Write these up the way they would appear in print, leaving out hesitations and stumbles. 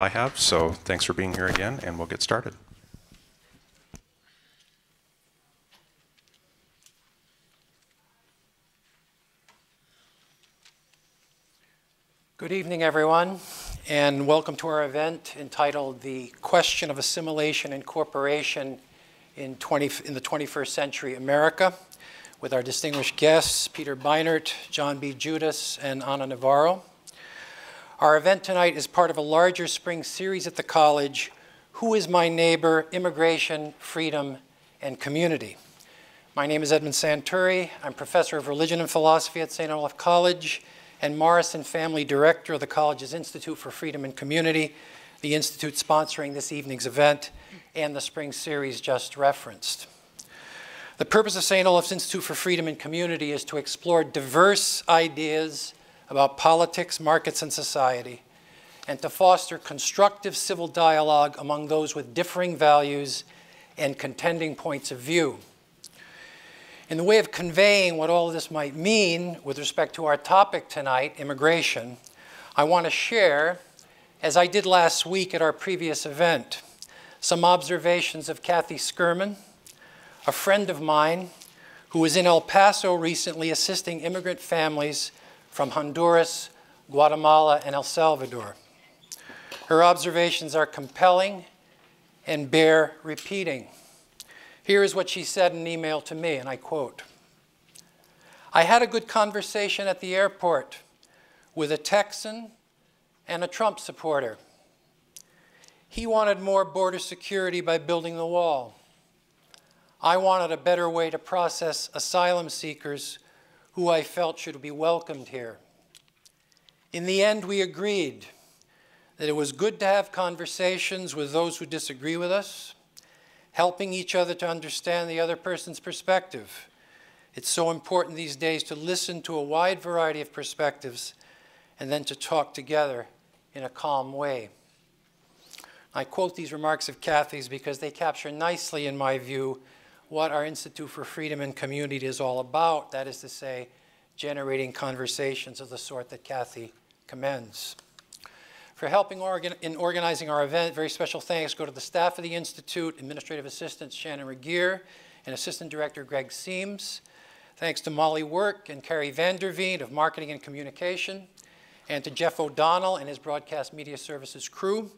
I have, so thanks for being here again, and we'll get started. Good evening, everyone, and welcome to our event entitled The Question of Assimilation and Incorporation in the 21st Century America, with our distinguished guests, Peter Beinart, John B. Judis, and Ana Navarro. Our event tonight is part of a larger spring series at the college, Who is My Neighbor? Immigration, Freedom, and Community. My name is Edmund Santuri. I'm professor of religion and philosophy at St. Olaf College and Morrison Family Director of the college's Institute for Freedom and Community, the institute sponsoring this evening's event and the spring series just referenced. The purpose of St. Olaf's Institute for Freedom and Community is to explore diverse ideas about politics, markets, and society, and to foster constructive civil dialogue among those with differing values and contending points of view. In the way of conveying what all of this might mean with respect to our topic tonight, immigration, I want to share, as I did last week at our previous event, some observations of Kathy Skirman, a friend of mine who was in El Paso recently assisting immigrant families from Honduras, Guatemala, and El Salvador. Her observations are compelling and bear repeating. Here is what she said in an email to me, and I quote, "I had a good conversation at the airport with a Texan and a Trump supporter. He wanted more border security by building the wall. I wanted a better way to process asylum seekers who I felt should be welcomed here. In the end, we agreed that it was good to have conversations with those who disagree with us, helping each other to understand the other person's perspective. It's so important these days to listen to a wide variety of perspectives and then to talk together in a calm way." I quote these remarks of Kathy's because they capture nicely, in my view, what our Institute for Freedom and Community is all about, that is to say, generating conversations of the sort that Kathy commends. For helping in organizing our event, very special thanks go to the staff of the Institute, Administrative Assistants Shannon Regier and Assistant Director Greg Seams. Thanks to Molly Work and Carrie Vanderveen of Marketing and Communication, and to Jeff O'Donnell and his Broadcast Media Services crew.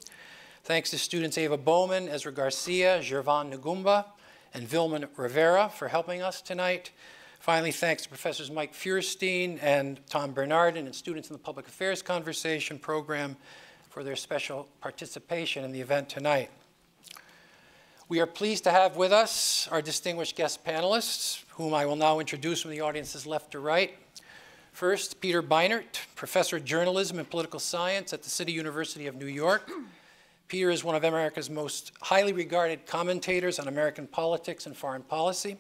Thanks to students Ava Bowman, Ezra Garcia, Gervan Ngumba, and Vilma Rivera for helping us tonight. Finally, thanks to Professors Mike Feuerstein and Tom Bernardin and students in the Public Affairs Conversation program for their special participation in the event tonight. We are pleased to have with us our distinguished guest panelists, whom I will now introduce from the audience's left to right. First, Peter Beinart, Professor of Journalism and Political Science at the City University of New York. Peter is one of America's most highly regarded commentators on American politics and foreign policy.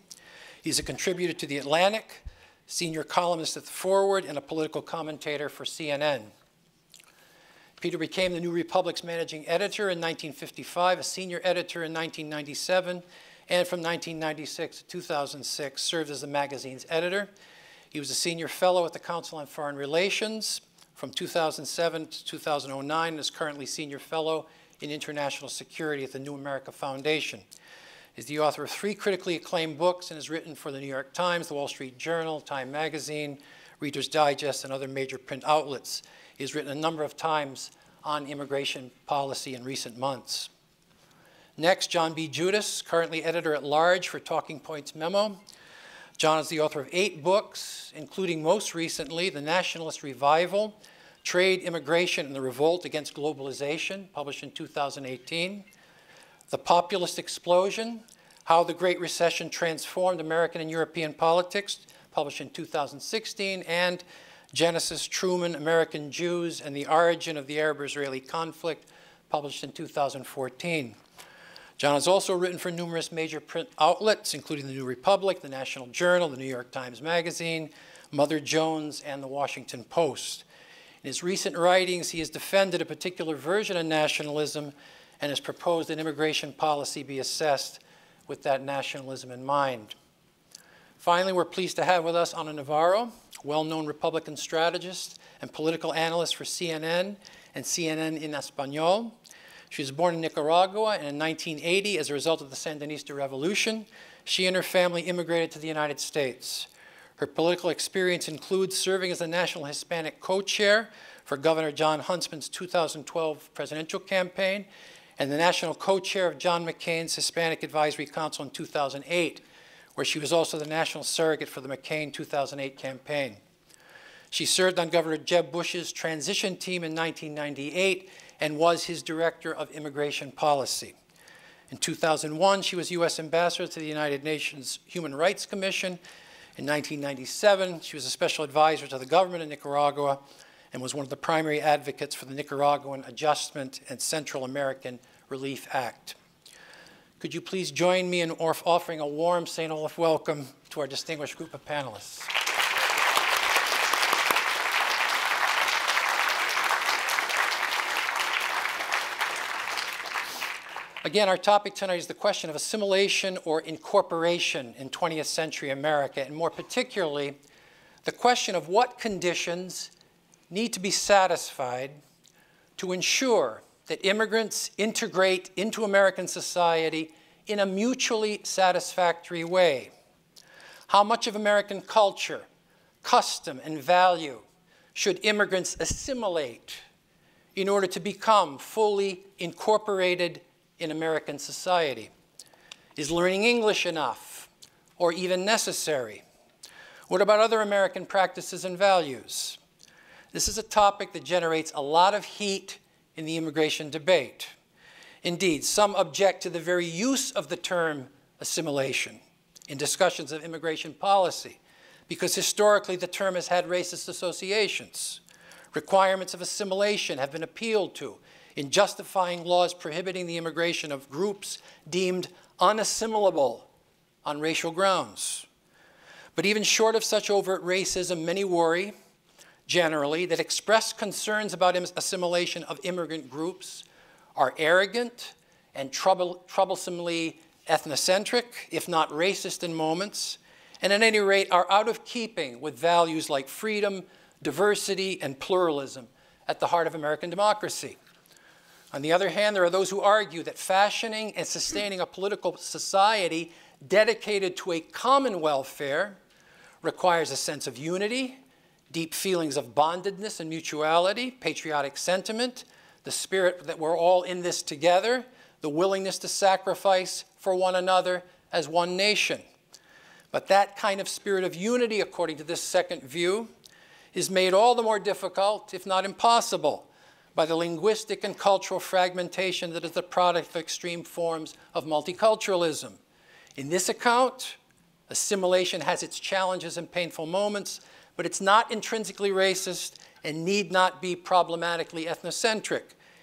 He's a contributor to The Atlantic, senior columnist at The Forward, and a political commentator for CNN. Peter became the New Republic's managing editor in 1955, a senior editor in 1997, and from 1996 to 2006 served as the magazine's editor. He was a senior fellow at the Council on Foreign Relations from 2007 to 2009, and is currently senior fellow in international security at the New America Foundation. He's the author of 3 critically acclaimed books and has written for the New York Times, the Wall Street Journal, Time Magazine, Reader's Digest, and other major print outlets. He's written a number of times on immigration policy in recent months. Next, John B. Judis, currently editor-at-large for Talking Points Memo. John is the author of 8 books, including most recently The Nationalist Revival, Trade, Immigration, and the Revolt Against Globalization, published in 2018. The Populist Explosion, How the Great Recession Transformed American and European Politics, published in 2016. And Genesis, Truman, American Jews, and the Origin of the Arab-Israeli Conflict, published in 2014. John has also written for numerous major print outlets, including the New Republic, the National Journal, the New York Times Magazine, Mother Jones, and the Washington Post. In his recent writings, he has defended a particular version of nationalism and has proposed that immigration policy be assessed with that nationalism in mind. Finally, we're pleased to have with us Ana Navarro, well-known Republican strategist and political analyst for CNN and CNN in Espanol. She was born in Nicaragua, and in 1980, as a result of the Sandinista Revolution, she and her family immigrated to the United States. Her political experience includes serving as the National Hispanic Co-Chair for Governor John Huntsman's 2012 presidential campaign and the National Co-Chair of John McCain's Hispanic Advisory Council in 2008, where she was also the national surrogate for the McCain 2008 campaign. She served on Governor Jeb Bush's transition team in 1998 and was his director of immigration policy. In 2001, she was U.S. Ambassador to the United Nations Human Rights Commission. In 1997, she was a special advisor to the government of Nicaragua and was one of the primary advocates for the Nicaraguan Adjustment and Central American Relief Act. Could you please join me in offering a warm St. Olaf welcome to our distinguished group of panelists. Again, our topic tonight is the question of assimilation or incorporation in 20th century America, and more particularly, the question of what conditions need to be satisfied to ensure that immigrants integrate into American society in a mutually satisfactory way. How much of American culture, custom, and value should immigrants assimilate in order to become fully incorporated in American society? Is learning English enough or even necessary? What about other American practices and values? This is a topic that generates a lot of heat in the immigration debate. Indeed, some object to the very use of the term assimilation in discussions of immigration policy because historically the term has had racist associations. Requirements of assimilation have been appealed to in justifying laws prohibiting the immigration of groups deemed unassimilable on racial grounds. But even short of such overt racism, many worry, generally, that expressed concerns about assimilation of immigrant groups are arrogant and troublesomely ethnocentric, if not racist in moments, and at any rate are out of keeping with values like freedom, diversity, and pluralism at the heart of American democracy. On the other hand, there are those who argue that fashioning and sustaining a political society dedicated to a common welfare requires a sense of unity, deep feelings of bondedness and mutuality, patriotic sentiment, the spirit that we're all in this together, the willingness to sacrifice for one another as one nation. But that kind of spirit of unity, according to this second view, is made all the more difficult, if not impossible, by the linguistic and cultural fragmentation that is the product of extreme forms of multiculturalism. In this account, assimilation has its challenges and painful moments, but it's not intrinsically racist and need not be problematically ethnocentric.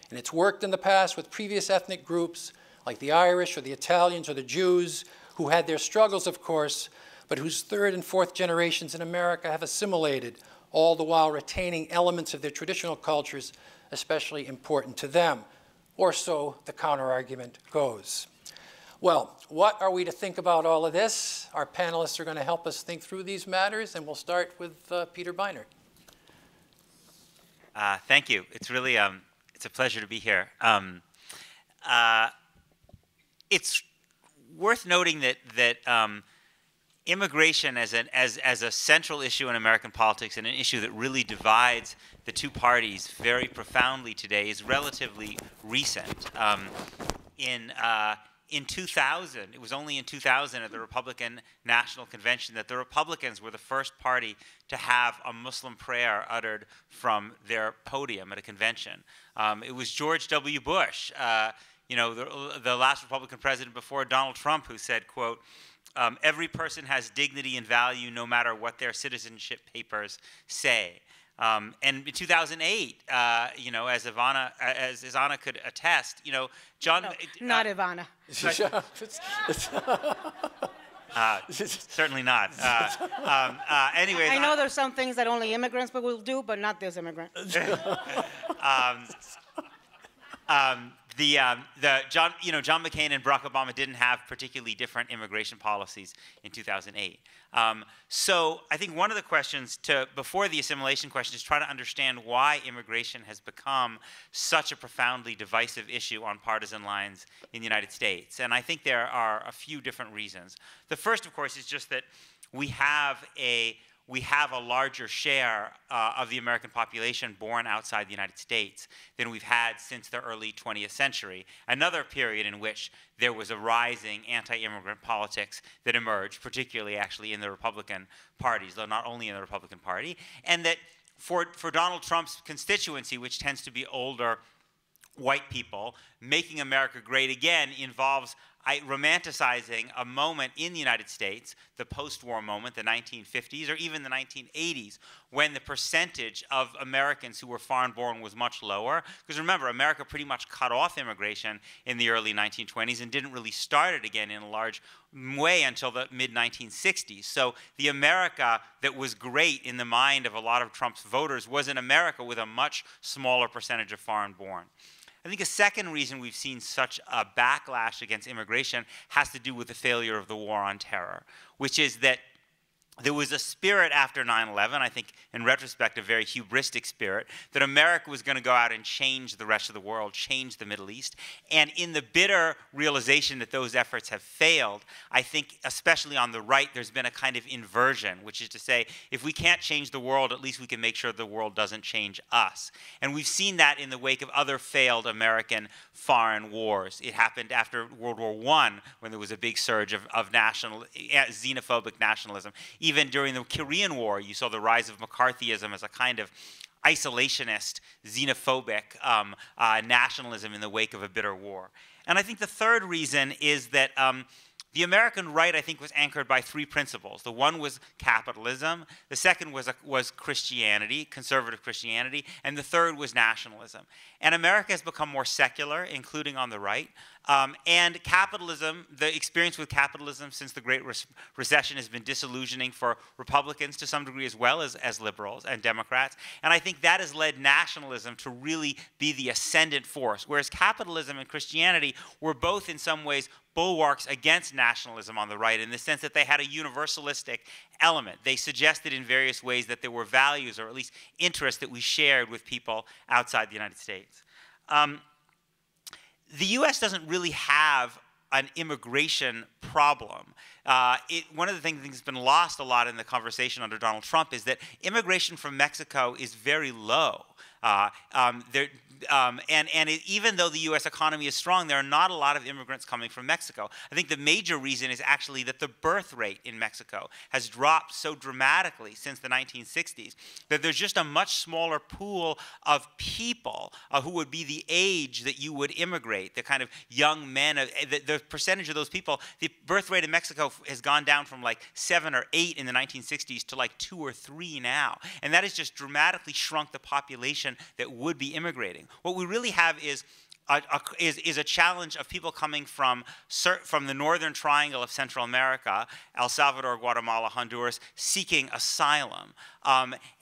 And it's worked in the past with previous ethnic groups like the Irish or the Italians or the Jews, who had their struggles, of course, but whose third and fourth generations in America have assimilated, all the while retaining elements of their traditional cultures especially important to them. Or so the counterargument goes. Well, what are we to think about all of this? Our panelists are going to help us think through these matters, and we'll start with Peter Beinart. Thank you. It's really it's a pleasure to be here. It's worth noting that immigration as a central issue in American politics and an issue that really divides the two parties very profoundly today is relatively recent. In 2000, it was only in 2000 at the Republican National Convention that the Republicans were the first party to have a Muslim prayer uttered from their podium at a convention. It was George W. Bush, the last Republican president before Donald Trump, who said, quote, every person has dignity and value no matter what their citizenship papers say. And in 2008, as Ivana could attest, John... No, not Ivana. Certainly not. Anyways, I know there's some things that only immigrants will do, but not this immigrant. John McCain and Barack Obama didn't have particularly different immigration policies in 2008. So I think one of the questions before the assimilation question is try to understand why immigration has become such a profoundly divisive issue on partisan lines in the United States. And I think there are a few different reasons. The first, of course, is just that we have a larger share of the American population born outside the United States than we've had since the early 20th century, another period in which there was a rising anti-immigrant politics that emerged, particularly actually in the Republican parties, though not only in the Republican Party, and that for Donald Trump's constituency, which tends to be older white people, making America great again involves romanticizing a moment in the United States, the post-war moment, the 1950s, or even the 1980s, when the percentage of Americans who were foreign-born was much lower. Because remember, America pretty much cut off immigration in the early 1920s and didn't really start it again in a large way until the mid-1960s. So the America that was great in the mind of a lot of Trump's voters was an America with a much smaller percentage of foreign-born. I think a second reason we've seen such a backlash against immigration has to do with the failure of the war on terror, which is that there was a spirit after 9/11, I think in retrospect a very hubristic spirit, that America was going to go out and change the rest of the world, change the Middle East. And in the bitter realization that those efforts have failed, I think especially on the right there's been a kind of inversion, which is to say if we can't change the world, at least we can make sure the world doesn't change us. And we've seen that in the wake of other failed American foreign wars. It happened after World War I when there was a big surge of xenophobic nationalism. Even during the Korean War, you saw the rise of McCarthyism as a kind of isolationist, xenophobic nationalism in the wake of a bitter war. And I think the third reason is that the American right, I think, was anchored by three principles. The one was capitalism, the second was Christianity, conservative Christianity, and the third was nationalism. And America has become more secular, including on the right. And capitalism, the experience with capitalism since the Great Recession has been disillusioning for Republicans to some degree as well as liberals and Democrats. And I think that has led nationalism to really be the ascendant force, whereas capitalism and Christianity were both in some ways bulwarks against nationalism on the right in the sense that they had a universalistic element. They suggested in various ways that there were values or at least interests that we shared with people outside the United States. The U.S. doesn't really have an immigration problem. One of the things that's been lost a lot in the conversation under Donald Trump is that immigration from Mexico is very low. Even though the U.S. economy is strong, there are not a lot of immigrants coming from Mexico. I think the major reason is actually that the birth rate in Mexico has dropped so dramatically since the 1960s that there's just a much smaller pool of people who would be the age that you would immigrate, the kind of young men. The percentage of those people, the birth rate in Mexico has gone down from like 7 or 8 in the 1960s to like 2 or 3 now. And that has just dramatically shrunk the population that would be immigrating. What we really have is a challenge of people coming from the northern triangle of Central America, El Salvador, Guatemala, Honduras, seeking asylum.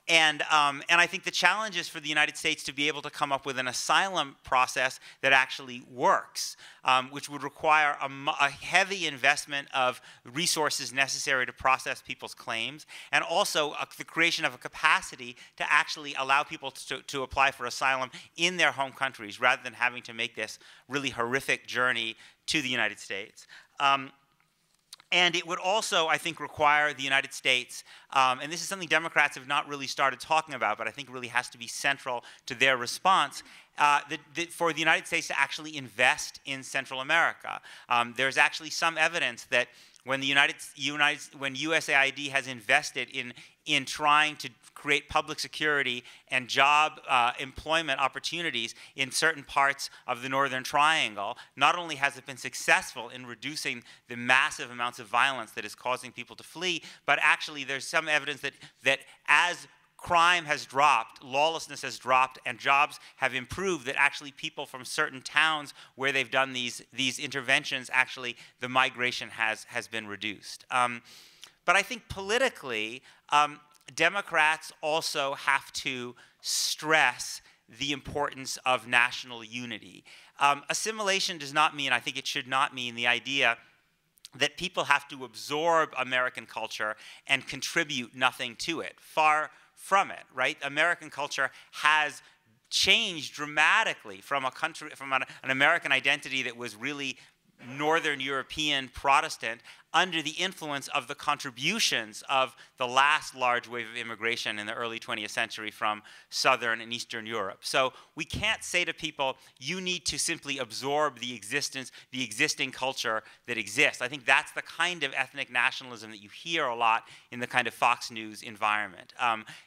And I think the challenge is for the United States to be able to come up with an asylum process that actually works, which would require a heavy investment of resources necessary to process people's claims, and also the creation of a capacity to actually allow people to apply for asylum in their home countries rather than having to make this really horrific journey to the United States. And it would also, I think, require the United States, and this is something Democrats have not really started talking about, but I think really has to be central to their response, for the United States to actually invest in Central America. There's actually some evidence that when when USAID has invested in trying to create public security and job employment opportunities in certain parts of the Northern Triangle, not only has it been successful in reducing the massive amounts of violence that is causing people to flee, but actually there's some evidence that as crime has dropped, lawlessness has dropped, and jobs have improved, that actually people from certain towns where they've done these interventions, actually the migration has been reduced. But I think politically, Democrats also have to stress the importance of national unity. Assimilation does not mean, I think it should not mean, the idea that people have to absorb American culture and contribute nothing to it. Far from it, right? American culture has changed dramatically from an American identity that was really Northern European Protestant under the influence of the contributions of the last large wave of immigration in the early 20th century from Southern and Eastern Europe. So we can't say to people, you need to simply absorb the existing culture that exists. I think that's the kind of ethnic nationalism that you hear a lot in the kind of Fox News environment.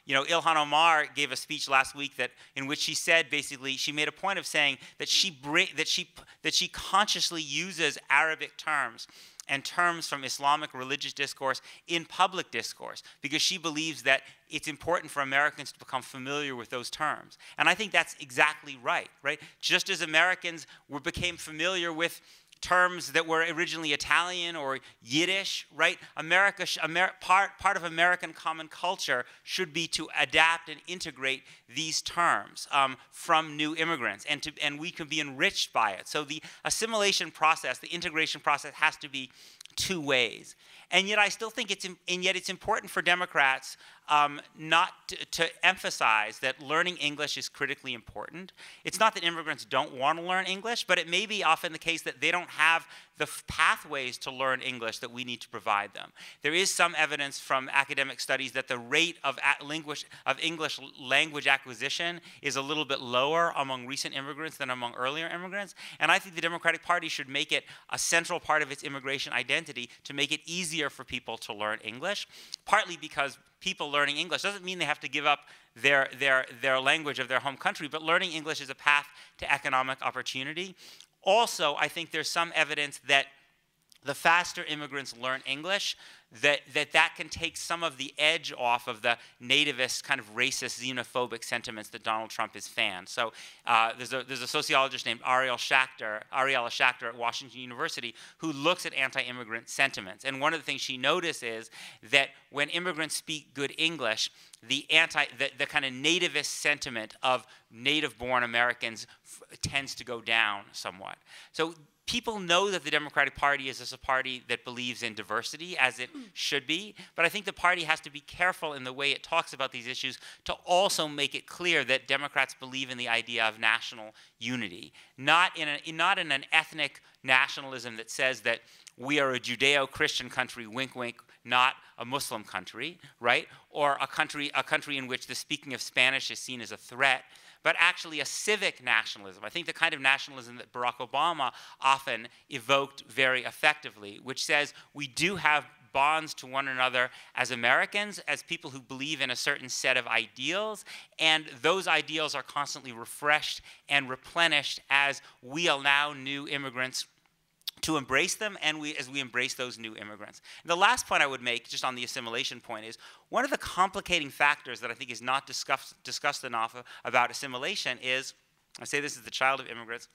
You know, Ilhan Omar gave a speech last week in which she said, basically, she made a point of saying that she consciously uses Arabic terms and terms from Islamic religious discourse in public discourse, because she believes that it's important for Americans to become familiar with those terms. And I think that's exactly right? Just as Americans became familiar with terms that were originally Italian or Yiddish, right? Part of American common culture should be to adapt and integrate these terms from new immigrants, and we can be enriched by it. So the assimilation process, the integration process, has to be two ways. And yet I still think it's important for Democrats not to emphasize that learning English is critically important. It's not that immigrants don't want to learn English, but it may be often the case that they don't have the pathways to learn English that we need to provide them. There is some evidence from academic studies that the rate of English language acquisition is a little bit lower among recent immigrants than among earlier immigrants. And I think the Democratic Party should make it a central part of its immigration identity to make it easier for people to learn English, partly because people learning English doesn't mean they have to give up their language of their home country, but learning English is a path to economic opportunity. Also, I think there's some evidence that the faster immigrants learn English, that can take some of the edge off of the nativist, kind of racist, xenophobic sentiments that Donald Trump has fanned. So there's a sociologist named Ariella Schachter at Washington University who looks at anti-immigrant sentiments. And one of the things she noticed is that when immigrants speak good English, the kind of nativist sentiment of native-born Americans tends to go down somewhat. So people know that the Democratic Party is a party that believes in diversity, as it should be, but I think the party has to be careful in the way it talks about these issues to also make it clear that Democrats believe in the idea of national unity, not in an ethnic nationalism that says that we are a Judeo-Christian country, wink, wink, not a Muslim country, right? Or a country in which the speaking of Spanish is seen as a threat, but actually a civic nationalism. I think the kind of nationalism that Barack Obama often evoked very effectively, which says we do have bonds to one another as Americans, as people who believe in a certain set of ideals, and those ideals are constantly refreshed and replenished as we allow new immigrants to embrace them, and as we embrace those new immigrants. And the last point I would make, just on the assimilation point, is one of the complicating factors that I think is not discussed enough about assimilation is, I say this as the child of immigrants,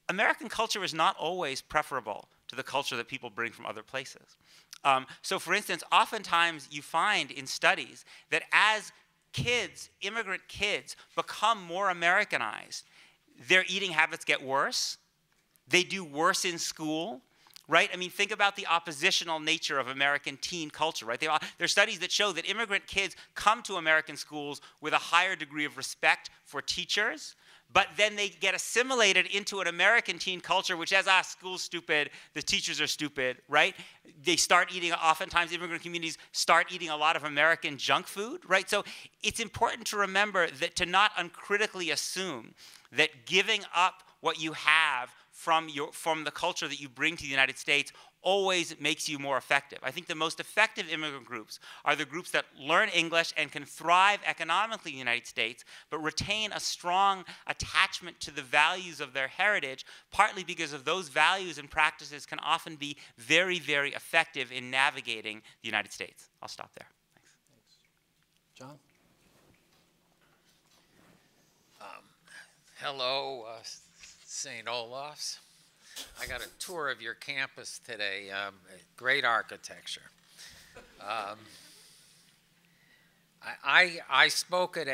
American culture is not always preferable to the culture that people bring from other places. So for instance, oftentimes you find in studies that as kids, immigrant kids, become more Americanized, their eating habits get worse. They do worse in school, right? I mean, think about the oppositional nature of American teen culture, right? There are studies that show that immigrant kids come to American schools with a higher degree of respect for teachers, but then they get assimilated into an American teen culture which says, school's stupid, the teachers are stupid, right? They start eating, oftentimes immigrant communities start eating a lot of American junk food, right? So it's important to remember that to not uncritically assume that giving up what you have from the culture that you bring to the United States always makes you more effective. I think the most effective immigrant groups are the groups that learn English and can thrive economically in the United States, but retain a strong attachment to the values of their heritage, partly because of those values and practices can often be very, very effective in navigating the United States. I'll stop there. Thanks. John? Hello, St. Olaf's. I got a tour of your campus today. Great architecture. I spoke at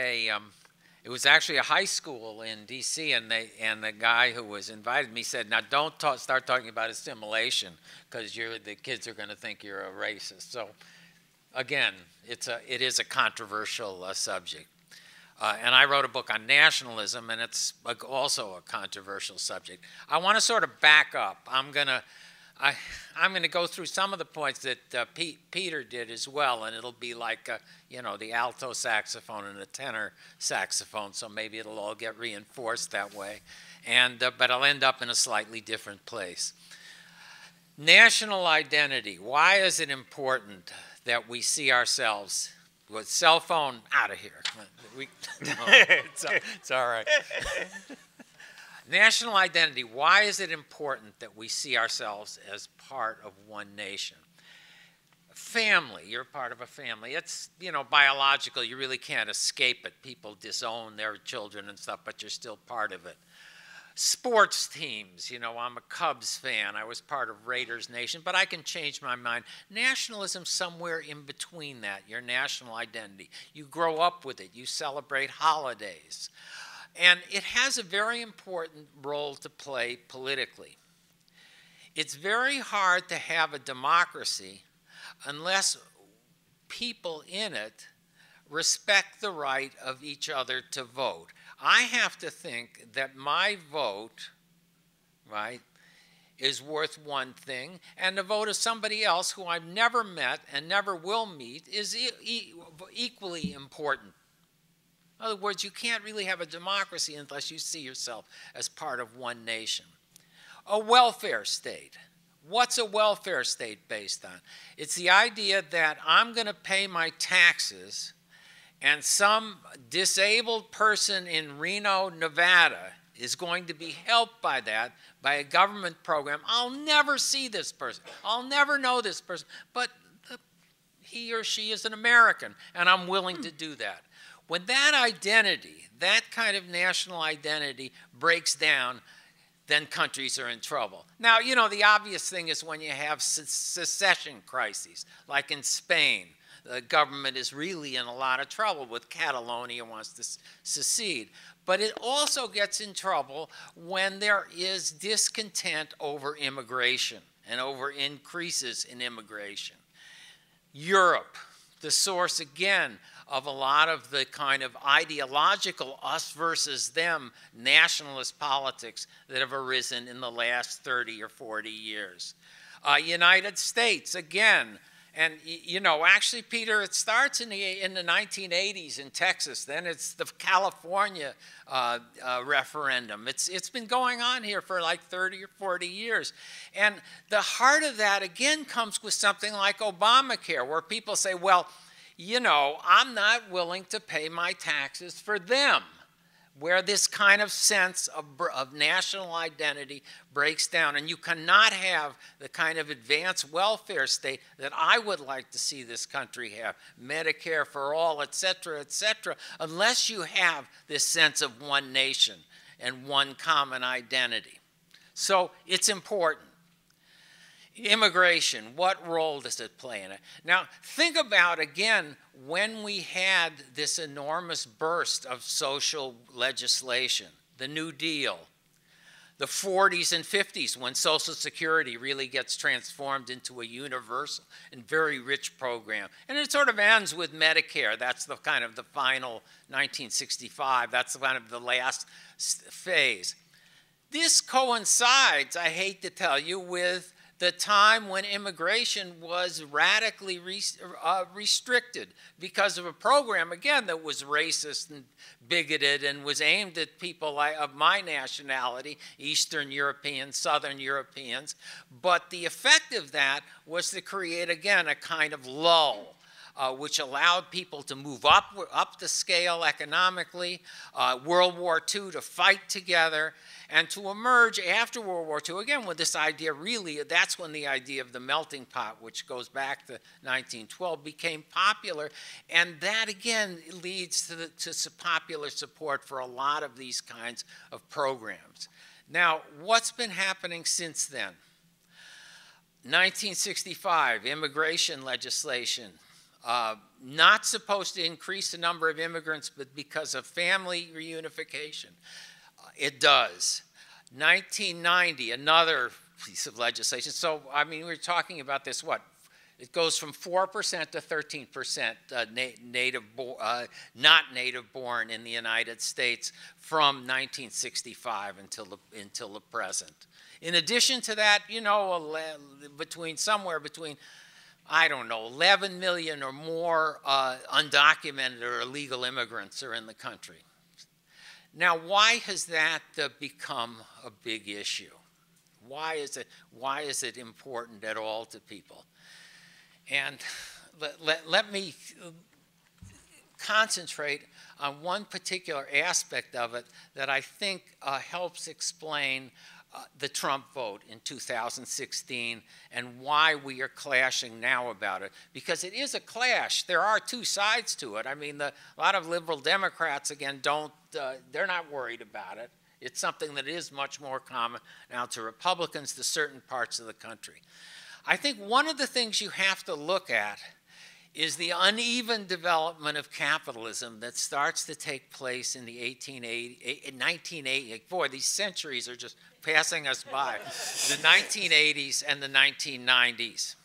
It was actually a high school in D.C., and the guy who was invited me said, "Now don't start talking about assimilation, because the kids are going to think you're a racist." So, again, it is a controversial subject. And I wrote a book on nationalism, and it's also a controversial subject. I want to sort of back up. I'm going to go through some of the points that Peter did as well, and it'll be like, the alto saxophone and the tenor saxophone, so maybe it'll all get reinforced that way. But I'll end up in a slightly different place. National identity. Why is it important that we see ourselves with cell phone out of here? It's all right. National identity. Why is it important that we see ourselves as part of one nation? Family. You're part of a family. It's, biological. You really can't escape it. People disown their children and stuff, but you're still part of it. Sports teams. I'm a Cubs fan. I was part of Raiders Nation, but I can change my mind. Nationalism somewhere in between that, your national identity. You grow up with it. You celebrate holidays. And it has a very important role to play politically. It's very hard to have a democracy unless people in it respect the right of each other to vote. I have to think that my vote, right, is worth one thing, and the vote of somebody else who I've never met and never will meet is equally important. In other words, you can't really have a democracy unless you see yourself as part of one nation. A welfare state. What's a welfare state based on? It's the idea that I'm going to pay my taxes, and some disabled person in Reno, Nevada is going to be helped by that, by a government program. I'll never see this person. I'll never know this person, but he or she is an American, and I'm willing to do that. When that identity, that kind of national identity breaks down, then countries are in trouble. Now, the obvious thing is when you have secession crises, like in Spain. The government is really in a lot of trouble with Catalonia wants to secede. But it also gets in trouble when there is discontent over immigration and over increases in immigration. Europe, the source again of a lot of the kind of ideological us versus them nationalist politics that have arisen in the last 30 or 40 years. United States, again. And, actually, Peter, it starts in the 1980s in Texas. Then it's the California referendum. It's been going on here for like 30 or 40 years. And the heart of that, again, comes with something like Obamacare, where people say, well, I'm not willing to pay my taxes for them, where this kind of sense of national identity breaks down. And you cannot have the kind of advanced welfare state that I would like to see this country have, Medicare for all, et cetera, unless you have this sense of one nation and one common identity. So it's important. Immigration, what role does it play in it? Now, think about, again, when we had this enormous burst of social legislation, the New Deal, the 40s and 50s, when Social Security really gets transformed into a universal and very rich program. And it sort of ends with Medicare. That's the kind of the final 1965. That's kind of the last phase. This coincides, I hate to tell you, with the time when immigration was radically restricted because of a program, again, that was racist and bigoted and was aimed at people of my nationality, Eastern Europeans, Southern Europeans. But the effect of that was to create, again, a kind of lull, which allowed people to move up the scale economically, World War II to fight together, and to emerge after World War II, again, with this idea, really, that's when the idea of the melting pot, which goes back to 1912, became popular. And that, again, leads to popular support for a lot of these kinds of programs. Now, what's been happening since then? 1965, immigration legislation not supposed to increase the number of immigrants, but because of family reunification, it does. 1990, another piece of legislation. So, I mean, we're talking about this, what? It goes from 4% to 13% not native born in the United States from 1965 until the present. In addition to that, you know, somewhere between, I don't know, 11 million or more undocumented or illegal immigrants are in the country. Now, why has that become a big issue? Why is it important at all to people? And let me concentrate on one particular aspect of it that I think helps explain the Trump vote in 2016 and why we are clashing now about it. Because it is a clash. There are two sides to it. I mean, a lot of liberal Democrats, again, they're not worried about it. It's something that is much more common now to Republicans, to certain parts of the country. I think one of the things you have to look at is the uneven development of capitalism that starts to take place in the 1980s. Boy, these centuries are just passing us by. The 1980s and the 1990s.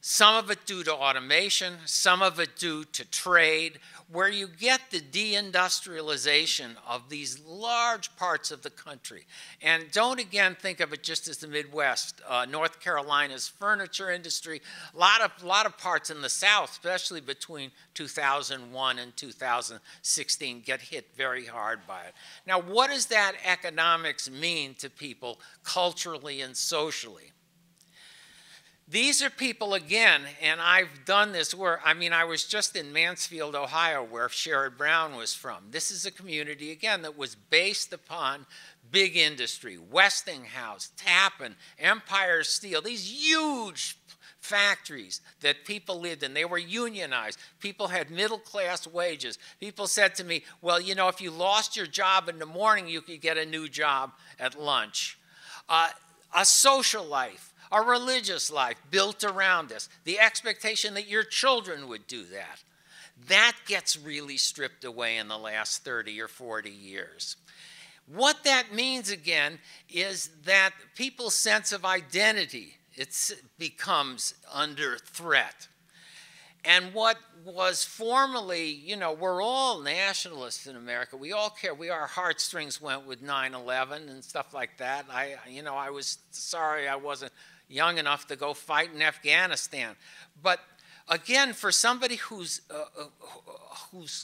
Some of it due to automation, some of it due to trade, where you get the deindustrialization of these large parts of the country. And don't again think of it just as the Midwest. North Carolina's furniture industry, a lot of parts in the South, especially between 2001 and 2016, get hit very hard by it. Now, what does that economics mean to people culturally and socially? These are people, again, and I've done this work. I mean, I was just in Mansfield, Ohio, where Sherrod Brown was from. This is a community, again, that was based upon big industry, Westinghouse, Tappan, Empire Steel, these huge factories that people lived in. They were unionized. People had middle-class wages. People said to me, well, you know, if you lost your job in the morning, you could get a new job at lunch. A social life. A religious life built around this, the expectation that your children would do that. That gets really stripped away in the last 30 or 40 years. What that means, again, is that people's sense of identity, it becomes under threat. And what was formerly, you know, we're all nationalists in America. We all care. Our heartstrings went with 9/11 and stuff like that. I was sorry I wasn't young enough to go fight in Afghanistan. But again, for somebody whose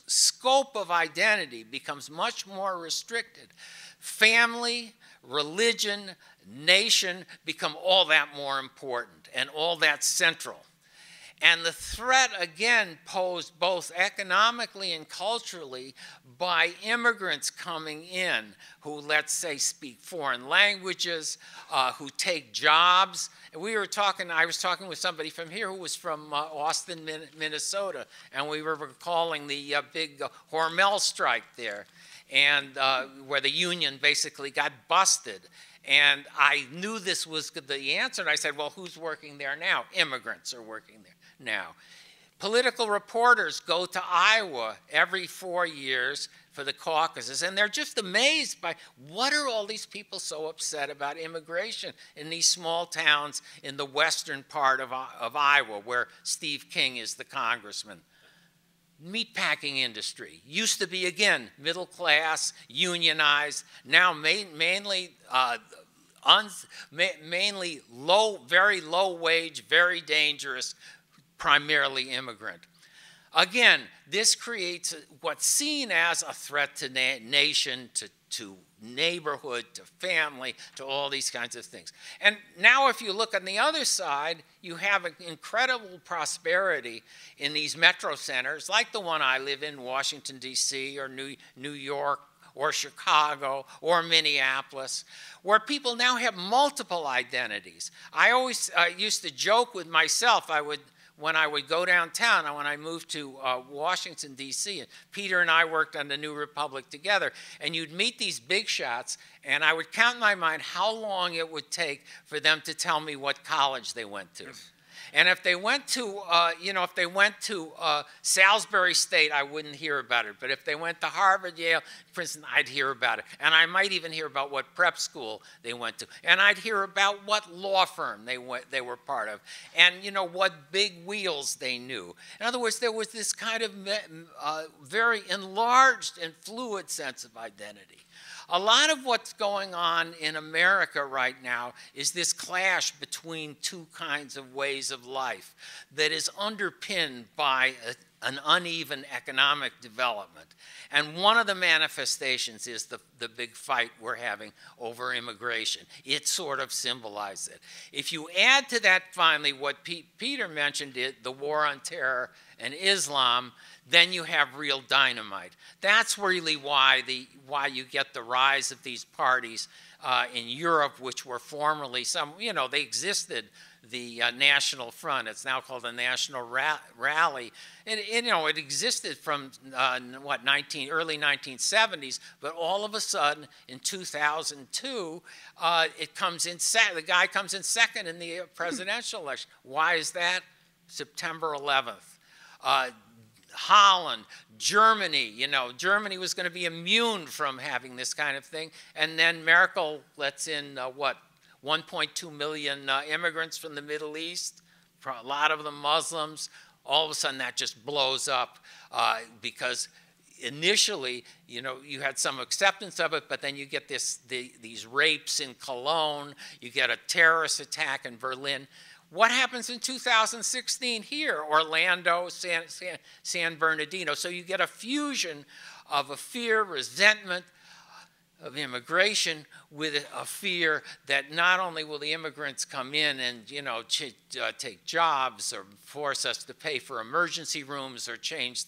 scope of identity becomes much more restricted, family, religion, nation become all that more important and all that central. And the threat, again, posed both economically and culturally by immigrants coming in who, let's say, speak foreign languages, who take jobs. I was talking with somebody from here who was from Austin, Minnesota, and we were recalling the big Hormel strike there, and where the union basically got busted. And I knew this was the answer, and I said, well, who's working there now? Immigrants are working there now. Political reporters go to Iowa every 4 years for the caucuses, and they're just amazed by what are all these people so upset about immigration in these small towns in the western part of Iowa, where Steve King is the congressman. Meatpacking industry used to be, again, middle class, unionized, now mainly very low wage, very dangerous, primarily immigrant. Again, this creates what's seen as a threat to nation, to neighborhood, to family, to all these kinds of things. And now if you look on the other side, you have an incredible prosperity in these metro centers, like the one I live in, Washington, D.C., or New York, or Chicago, or Minneapolis, where people now have multiple identities. I always used to joke with myself, when I would go downtown, and when I moved to Washington, D.C., and Peter and I worked on the New Republic together, and you'd meet these big shots, and I would count in my mind how long it would take for them to tell me what college they went to. And if they went to, if they went to Salisbury State, I wouldn't hear about it. But if they went to Harvard, Yale, Princeton, I'd hear about it. And I might even hear about what prep school they went to. And I'd hear about what law firm they were part of. And, what big wheels they knew. In other words, there was this kind of very enlarged and fluid sense of identity. A lot of what's going on in America right now is this clash between two kinds of ways of life that is underpinned by an uneven economic development. And one of the manifestations is the big fight we're having over immigration. It sort of symbolizes it. If you add to that finally what Peter mentioned, the war on terror and Islam, then you have real dynamite. That's really why you get the rise of these parties in Europe, which were formerly they existed, the National Front. It's now called the National Rally. And it existed from early 1970s, but all of a sudden in 2002, it comes in the guy comes in second in the presidential election. Why is that? September 11th. Holland, Germany, Germany was going to be immune from having this kind of thing. And then Merkel lets in, 1.2 million immigrants from the Middle East, a lot of them Muslims. All of a sudden that just blows up because initially, you had some acceptance of it, but then you get these rapes in Cologne, you get a terrorist attack in Berlin. What happens in 2016 here? Orlando, San Bernardino. So you get a fusion of a fear, resentment of immigration with a fear that not only will the immigrants come in and take jobs or force us to pay for emergency rooms or change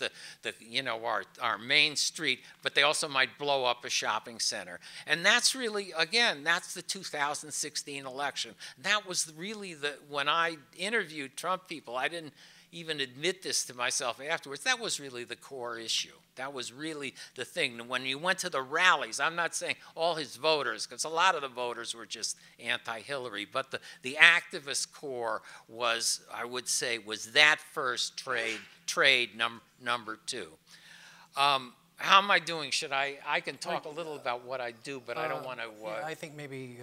our main street, but they also might blow up a shopping center. And that's really, again, that's the 2016 election. That was really when I interviewed Trump people, I didn't even admit this to myself afterwards, that was really the core issue. That was really the thing. When you went to the rallies, I'm not saying all his voters, because a lot of the voters were just anti-Hillary, but the activist core was, I would say, was that first trade number two. How am I doing? I can talk a little about what I do, but I don't want to... yeah, I think maybe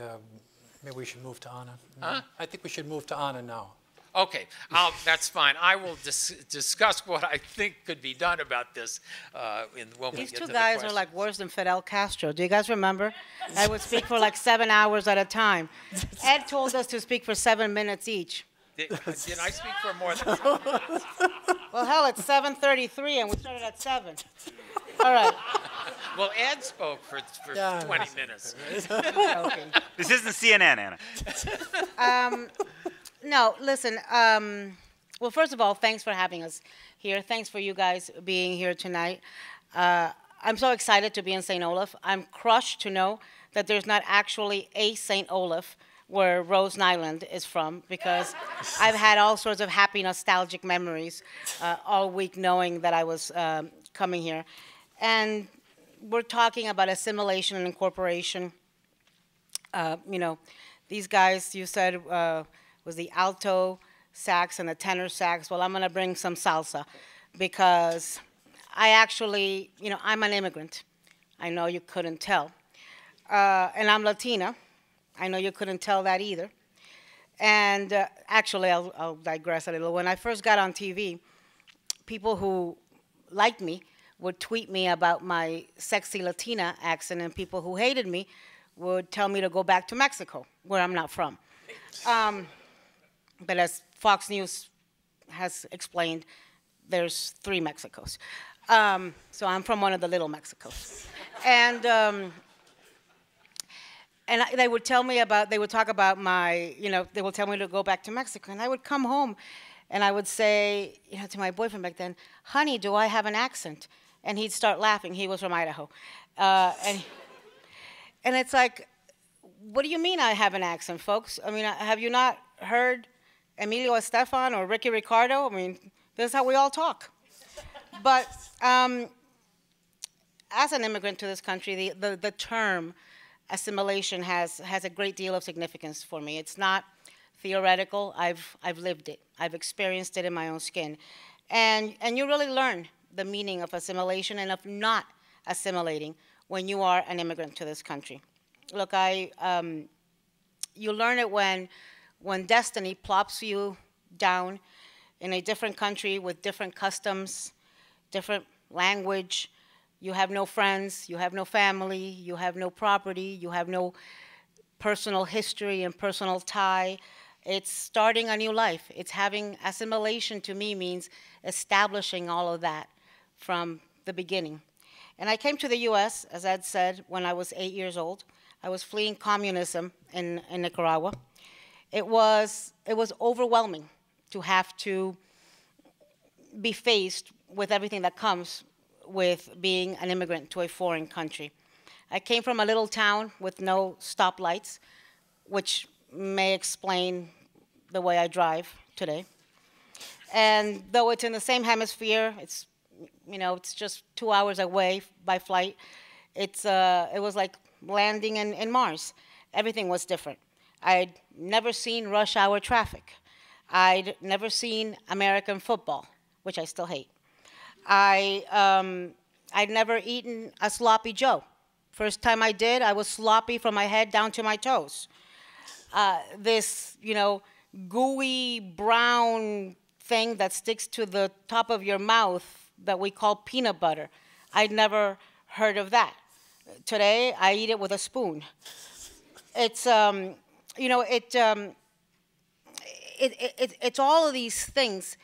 we should move to Ana. Huh? I think we should move to Ana now. Okay, that's fine. I will discuss what I think could be done about this when we These get two to the guys question. are like worse than Fidel Castro. Do you guys remember? I would speak for like 7 hours at a time. Ed told us to speak for 7 minutes each. Did I speak for more than 7 minutes? Well, hell, it's 7:33 and we started at 7. All right. Well, Ed spoke for 20 minutes. Okay. This isn't CNN, Ana. No, listen. Well, first of all, thanks for having us here. Thanks for you guys being here tonight. I'm so excited to be in St. Olaf. I'm crushed to know that there's not actually a St. Olaf where Rose Nyland is from, because I've had all sorts of happy, nostalgic memories all week knowing that I was coming here. And we're talking about assimilation and incorporation. These guys, you said, was the alto sax and the tenor sax. Well, I'm going to bring some salsa because I actually, I'm an immigrant. I know you couldn't tell. And I'm Latina. I know you couldn't tell that either. And actually, I'll digress a little. When I first got on TV, people who liked me would tweet me about my sexy Latina accent, and people who hated me would tell me to go back to Mexico, where I'm not from. But as Fox News has explained, there's 3 Mexicos. So I'm from one of the little Mexicos. And they would tell me they would talk about they would tell me to go back to Mexico. And I would come home and I would say, to my boyfriend back then, honey, do I have an accent? And he'd start laughing. He was from Idaho. And it's like, what do you mean I have an accent, folks? I mean, have you not heard Emilio Estefan or Ricky Ricardo? I mean, this is how we all talk. But as an immigrant to this country, the term assimilation has a great deal of significance for me. It's not theoretical. I've lived it. I've experienced it in my own skin. And you really learn the meaning of assimilation and of not assimilating when you are an immigrant to this country. Look, you learn it when destiny plops you down in a different country with different customs, different language. You have no friends, you have no family, you have no property, you have no personal history and personal tie. It's starting a new life. It's having assimilation, to me, means establishing all of that from the beginning. And I came to the US, as Ed said, when I was 8 years old. I was fleeing communism in Nicaragua. It was overwhelming to have to be faced with everything that comes with being an immigrant to a foreign country. I came from a little town with no stoplights, which may explain the way I drive today. And though it's in the same hemisphere, it's just 2 hours away by flight. It was like landing in Mars. Everything was different. I'd never seen rush hour traffic. I'd never seen American football, which I still hate. I'd never eaten a sloppy Joe. First time I did, I was sloppy from my head down to my toes. This, gooey brown thing that sticks to the top of your mouth that we call peanut butter. I'd never heard of that. Today, I eat it with a spoon. It's, it's all of these things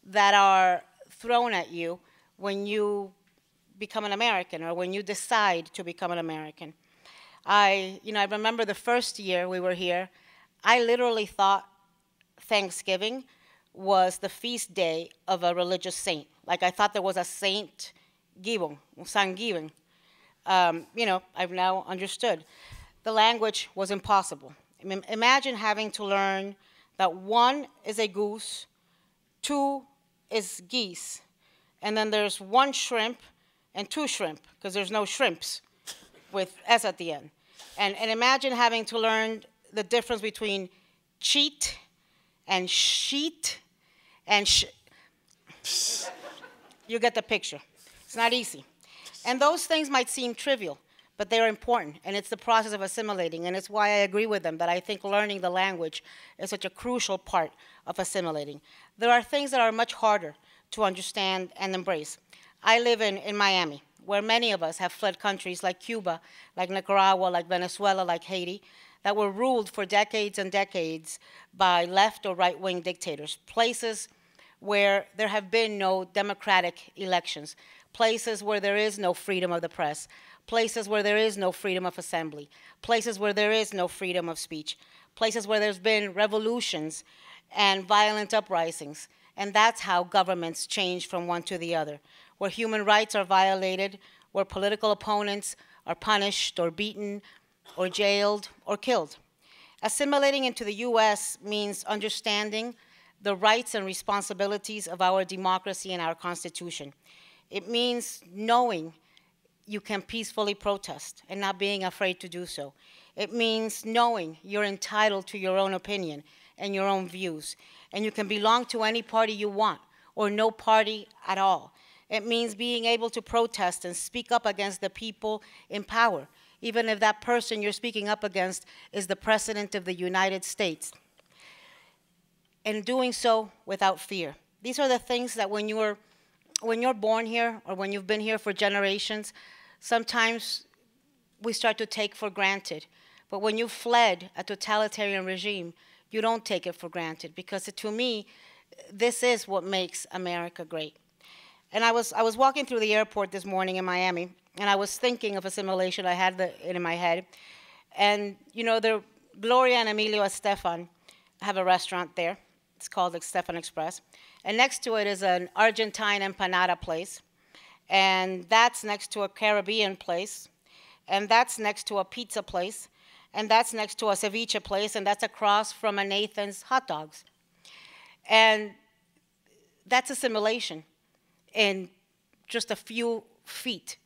that are thrown at you when you become an American or when you decide to become an American. I remember the first year we were here, I literally thought Thanksgiving was the feast day of a religious saint. Like I thought there was a Saint Gibbon, San Gibbon. I've now understood. The language was impossible. Imagine having to learn that 1 is a goose, 2 is geese, and then there's 1 shrimp and 2 shrimp, because there's no shrimps with S at the end. And imagine having to learn the difference between cheat and sheet and you get the picture. It's not easy. And those things might seem trivial, but they're important, and it's the process of assimilating, and it's why I agree with them that I think learning the language is such a crucial part of assimilating. There are things that are much harder to understand and embrace. I live in Miami, where many of us have fled countries like Cuba, like Nicaragua, like Venezuela, like Haiti, that were ruled for decades and decades by left or right-wing dictators, places where there have been no democratic elections, places where there is no freedom of the press, places where there is no freedom of assembly, places where there is no freedom of speech, places where there's been revolutions and violent uprisings. And that's how governments change from one to the other, where human rights are violated, where political opponents are punished or beaten or jailed or killed. Assimilating into the US means understanding the rights and responsibilities of our democracy and our Constitution. It means knowing you can peacefully protest and not being afraid to do so. It means knowing you're entitled to your own opinion and your own views, and you can belong to any party you want or no party at all. It means being able to protest and speak up against the people in power, even if that person you're speaking up against is the President of the United States. And doing so without fear. These are the things that when you're born here or when you've been here for generations, sometimes we start to take for granted. But when you fled a totalitarian regime, you don't take it for granted, because to me, this is what makes America great. And I was walking through the airport this morning in Miami, and I was thinking of assimilation. I had it in my head. And, Gloria and Emilio Estefan have a restaurant there. It's called Estefan Express. And next to it is an Argentine empanada place. And that's next to a Caribbean place. And that's next to a pizza place. And that's next to a ceviche place. And that's across from a Nathan's hot dogs. And that's assimilation in just a few feet.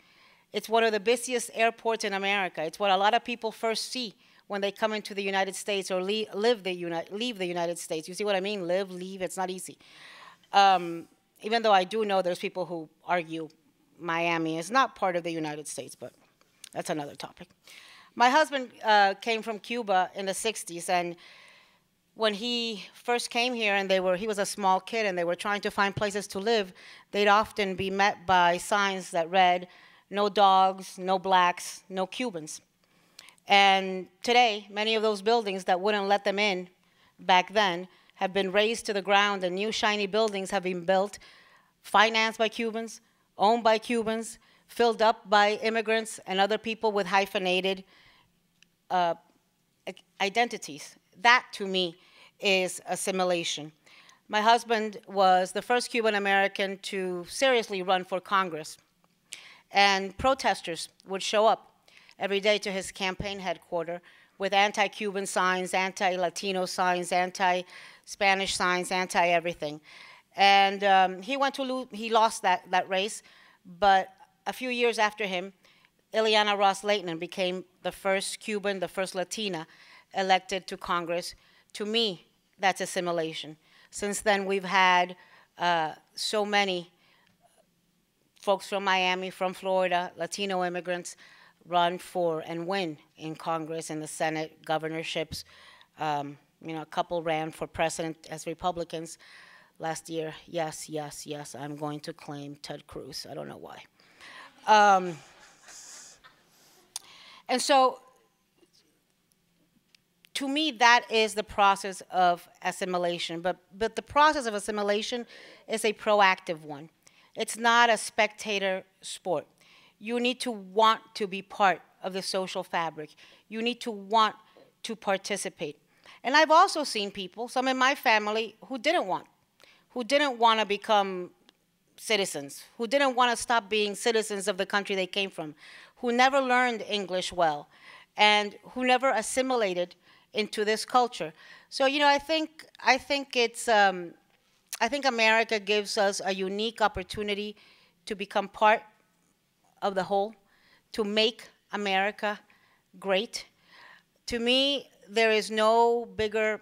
It's one of the busiest airports in America. It's what a lot of people first see when they come into the United States or leave the United States. You see what I mean? Live, leave, it's not easy. Even though I do know there's people who argue Miami is not part of the United States, but that's another topic. My husband came from Cuba in the 60s, and when he first came here and he was a small kid and they were trying to find places to live, they'd often be met by signs that read, no dogs, no blacks, no Cubans. And today, many of those buildings that wouldn't let them in back then have been razed to the ground, and new shiny buildings have been built, financed by Cubans, owned by Cubans, filled up by immigrants and other people with hyphenated identities. That, to me, is assimilation. My husband was the first Cuban American to seriously run for Congress. And protesters would show up every day to his campaign headquarters with anti-Cuban signs, anti-Latino signs, anti-Spanish signs, anti-everything. And he lost that race, but a few years after him, Ileana Ros-Lehtinen became the first Cuban, the first Latina elected to Congress. To me, that's assimilation. Since then, we've had so many folks from Miami, from Florida, Latino immigrants run for and win in Congress, in the Senate, governorships. A couple ran for president as Republicans last year. Yes, yes, yes, I'm going to claim Ted Cruz. I don't know why. And so, to me, that is the process of assimilation. But the process of assimilation is a proactive one. It's not a spectator sport. You need to want to be part of the social fabric. You need to want to participate. And I've also seen people, some in my family, who didn't want to become citizens, who didn't want to stop being citizens of the country they came from, who never learned English well, and who never assimilated into this culture. So, I think America gives us a unique opportunity to become part of the whole, to make America great. To me, there is no bigger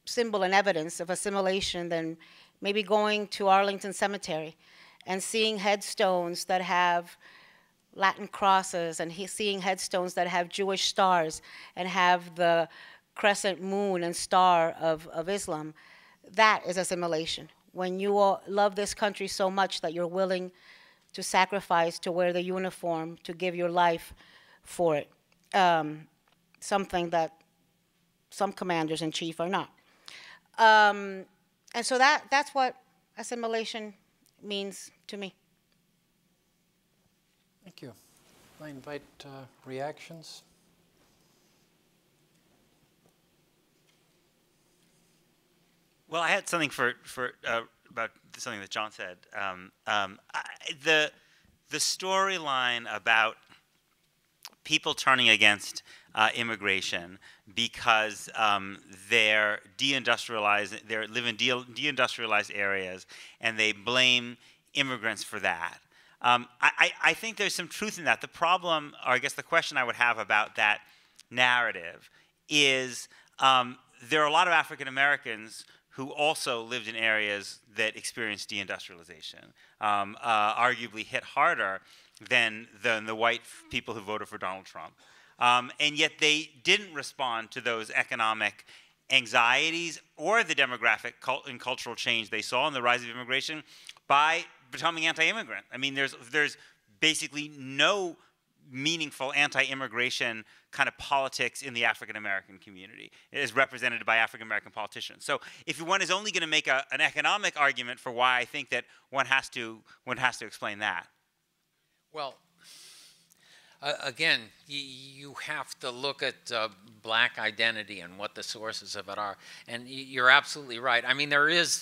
symbol and evidence of assimilation than maybe going to Arlington Cemetery and seeing headstones that have Latin crosses, and seeing headstones that have Jewish stars and have the crescent moon and star of Islam. That is assimilation. When you love this country so much that you're willing to sacrifice, to wear the uniform, to give your life for it. Something that some commanders-in-chief are not. And so that's what assimilation means to me. Thank you. I invite reactions. Well, I had something about something that John said. The storyline about people turning against immigration because they're deindustrialized, they live in deindustrialized areas, and they blame immigrants for that. I think there's some truth in that. The problem, or I guess the question I would have about that narrative is there are a lot of African Americans who also lived in areas that experienced deindustrialization, arguably hit harder than the white people who voted for Donald Trump. And yet they didn't respond to those economic anxieties or the demographic and cultural change they saw in the rise of immigration by becoming anti-immigrant. I mean, there's basically no meaningful anti-immigration kind of politics in the African-American community. It is represented by African-American politicians. So if one is only going to make an economic argument for why I think that one has to explain that. Well, again, you have to look at black identity and what the sources of it are. And you're absolutely right. I mean, there has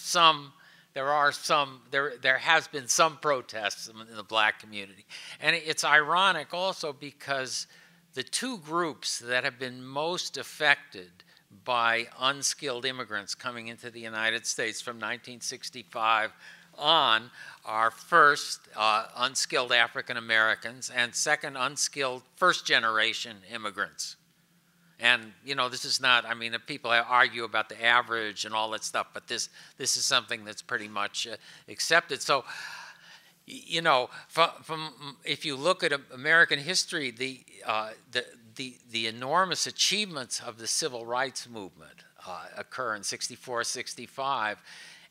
been some protests in the black community. And it's ironic also because the two groups that have been most affected by unskilled immigrants coming into the United States from 1965 on are first unskilled African Americans and second unskilled first-generation immigrants. And, you know, this is not, I mean, people argue about the average and all that stuff, but this is something that's pretty much accepted. So, you know, if you look at American history, the enormous achievements of the civil rights movement occur in 64, 65.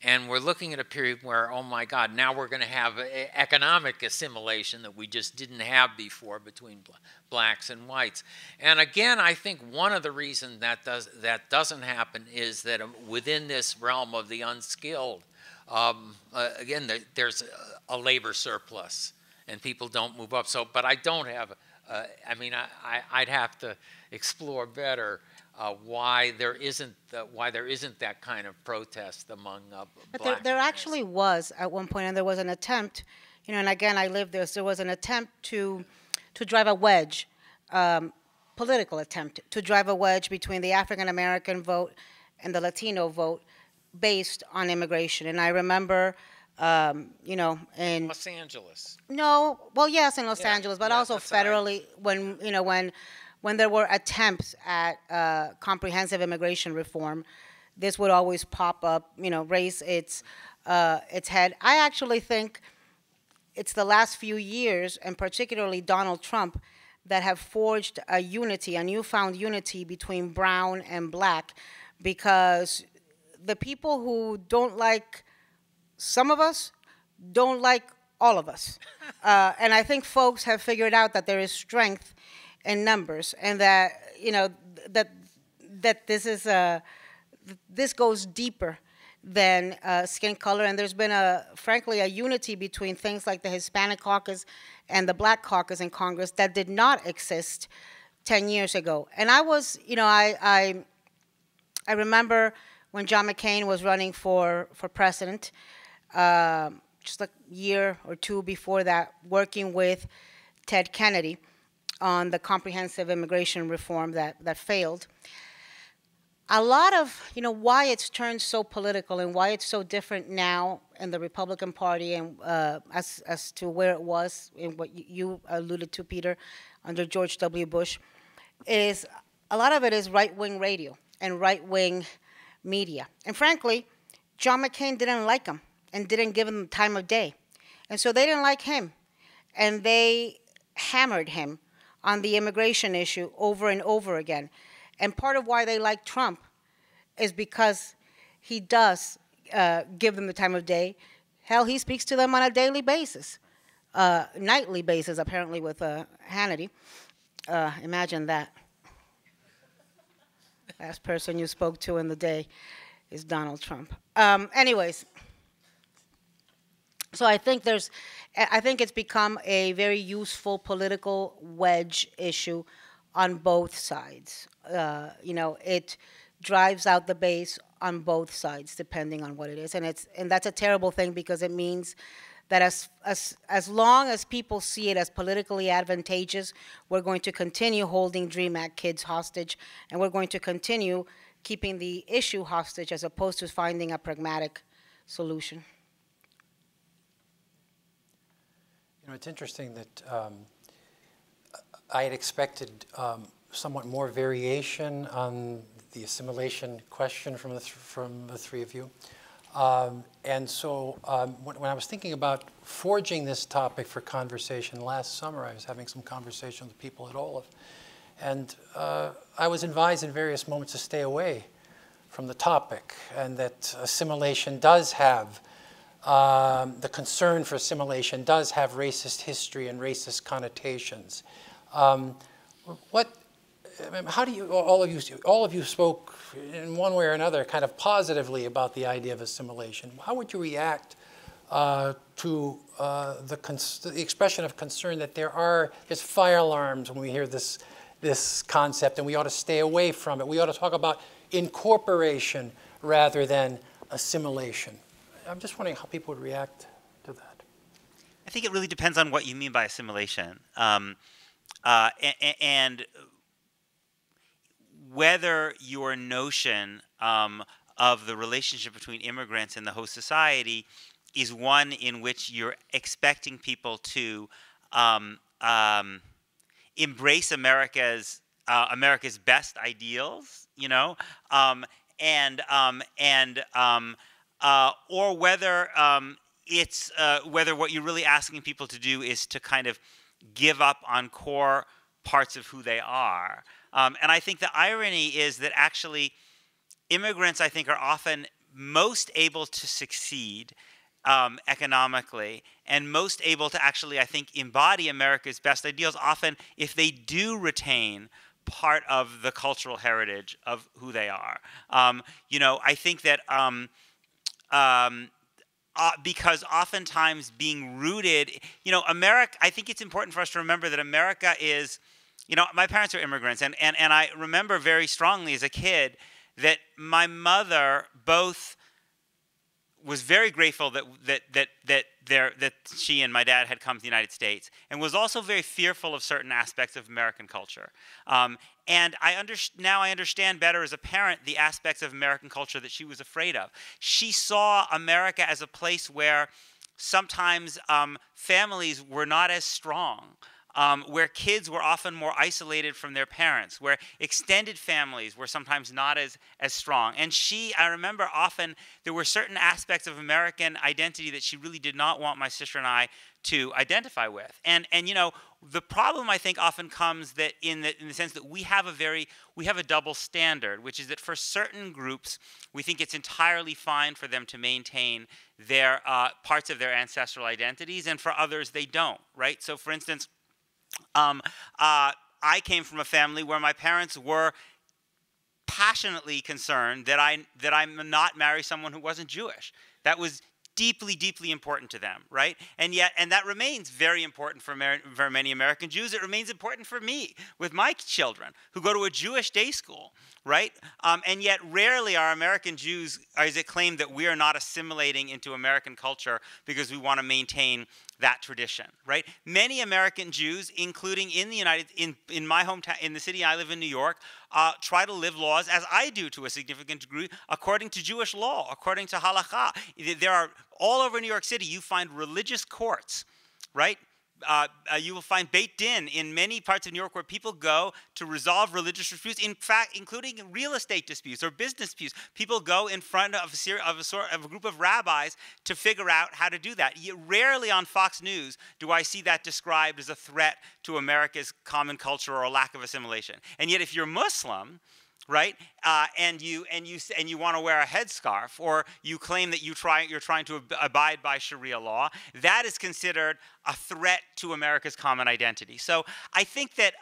And we're looking at a period where, oh my God, now we're going to have economic assimilation that we just didn't have before between blacks and whites. And again, I think one of the reasons that doesn't happen is that within this realm of the unskilled, again, there's a labor surplus, and people don't move up. So, but I don't have. I mean, I'd have to explore better why there isn't that kind of protest among But black. there actually was at one point, and there was an attempt, you know, and again, I lived this. There was an attempt to drive a wedge, political attempt to drive a wedge between the African American vote and the Latino vote, based on immigration. And I remember, you know, in Los Angeles. No, well, yes, in Los Yeah, Angeles, but yeah, also that's what federally, when you know, when there were attempts at comprehensive immigration reform, this would always pop up, you know, raise its head. I actually think it's the last few years, and particularly Donald Trump, that have forged a unity, a newfound unity between brown and black, because the people who don't like some of us don't like all of us. And I think folks have figured out that there is strength in numbers, and that, you know, that this goes deeper than skin color. And there's been frankly, a unity between things like the Hispanic caucus and the Black caucus in Congress that did not exist 10 years ago. And I was, you know, I remember when John McCain was running for president, just a year or two before that, working with Ted Kennedy on the comprehensive immigration reform that failed. A lot of, you know, why it's turned so political and why it's so different now in the Republican Party, and as to where it was in what you alluded to, Peter, under George W. Bush, is a lot of it is right-wing radio and right-wing media. And frankly, John McCain didn't like him and didn't give him the time of day. And so they didn't like him, and they hammered him on the immigration issue over and over again. And part of why they like Trump is because he does give them the time of day. Hell, he speaks to them on a daily basis, nightly basis, apparently, with Hannity. Imagine that. Last person you spoke to in the day is Donald Trump. Anyways, so I think it's become a very useful political wedge issue on both sides. You know, it drives out the base on both sides, depending on what it is, and that's a terrible thing, because it means that as long as people see it as politically advantageous, we're going to continue holding DREAM Act kids hostage, and we're going to continue keeping the issue hostage as opposed to finding a pragmatic solution. You know, it's interesting that I had expected somewhat more variation on the assimilation question from the three of you. And so when I was thinking about forging this topic for conversation last summer, I was having some conversation with people at Olaf. And I was advised in various moments to stay away from the topic, and that assimilation does have, the concern for assimilation does have racist history and racist connotations. How do you, all of you spoke in one way or another kind of positively about the idea of assimilation. How would you react to the expression of concern that there's fire alarms when we hear this concept, and we ought to stay away from it? We ought to talk about incorporation rather than assimilation. I'm just wondering how people would react to that. I think it really depends on what you mean by assimilation. And whether your notion of the relationship between immigrants and the host society is one in which you're expecting people to embrace America's America's best ideals, you know, or whether it's whether what you're really asking people to do is to kind of give up on core parts of who they are. And I think the irony is that actually immigrants, I think, are often most able to succeed economically and most able to actually, I think, embody America's best ideals often if they do retain part of the cultural heritage of who they are. You know, I think that because oftentimes being rooted, you know, America, I think it's important for us to remember that America is, you know, my parents are immigrants, and I remember very strongly as a kid that my mother both was very grateful that she and my dad had come to the United States, and was also very fearful of certain aspects of American culture. And now I understand better as a parent the aspects of American culture that she was afraid of. She saw America as a place where sometimes families were not as strong. Where kids were often more isolated from their parents, where extended families were sometimes not as strong. And I remember often there were certain aspects of American identity that she really did not want my sister and I to identify with. And you know, the problem I think often comes that in the sense that we have a double standard, which is that for certain groups, we think it's entirely fine for them to maintain their parts of their ancestral identities, and for others they don't, right? So for instance, I came from a family where my parents were passionately concerned that I not marry someone who wasn't Jewish. That was deeply, deeply important to them, right? And that remains very important for many American Jews. It remains important for me with my children who go to a Jewish day school, right? And yet rarely are American Jews, is it claimed that we are not assimilating into American culture because we want to maintain that tradition, right? Many American Jews, including in my hometown, in the city I live in, New York, try to live laws, as I do to a significant degree, according to Jewish law, according to halakha. There are, all over New York City, you find religious courts, right? You will find Beit Din in many parts of New York where people go to resolve religious disputes, in fact, including real estate disputes or business disputes. People go in front of a group of rabbis to figure out how to do that. Rarely on Fox News do I see that described as a threat to America's common culture or a lack of assimilation. And yet if you're Muslim, right, and you want to wear a headscarf, or you claim that you're trying to abide by Sharia law, that is considered a threat to America's common identity. So I think that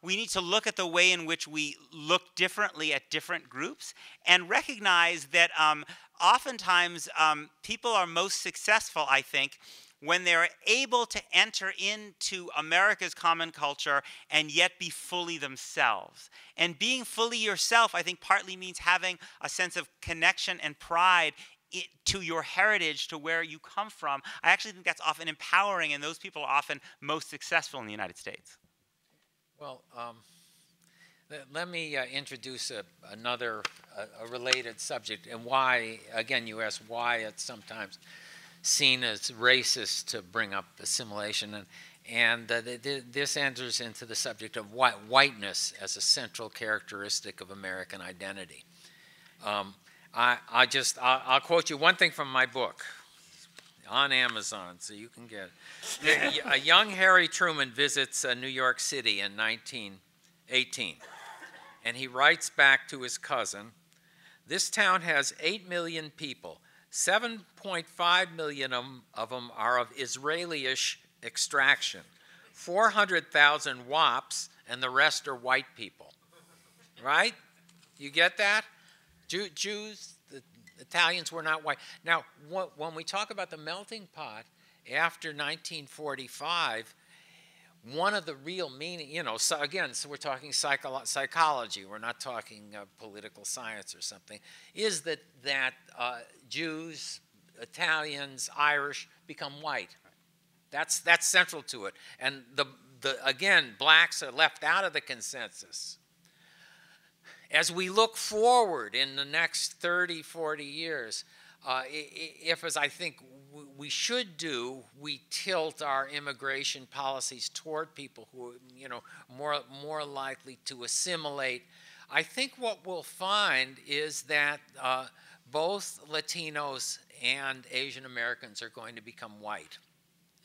we need to look at the way in which we look differently at different groups and recognize that oftentimes people are most successful, I think, when they're able to enter into America's common culture and yet be fully themselves. And being fully yourself, I think, partly means having a sense of connection and pride to your heritage, to where you come from. I actually think that's often empowering, and those people are often most successful in the United States. Well, let me introduce another related subject, and why, again, you asked why it's sometimes seen as racist to bring up assimilation, and this enters into the subject of whiteness as a central characteristic of American identity. I'll quote you one thing from my book on Amazon, so you can get it. A young Harry Truman visits New York City in 1918, and he writes back to his cousin, "This town has 8 million people. 7.5 million of them are of Israeli-ish extraction. 400,000 WAPs, and the rest are white people." Right? You get that? Jews, the Italians were not white. Now, when we talk about the melting pot after 1945, one of the real meaning, you know, so again, so we're talking psychology, we're not talking political science or something, is that Jews, Italians, Irish become white. That's central to it. And again, blacks are left out of the consensus. As we look forward in the next 30, 40 years, if, as I think we should do, we tilt our immigration policies toward people who are, more likely to assimilate, I think what we'll find is that both Latinos and Asian Americans are going to become white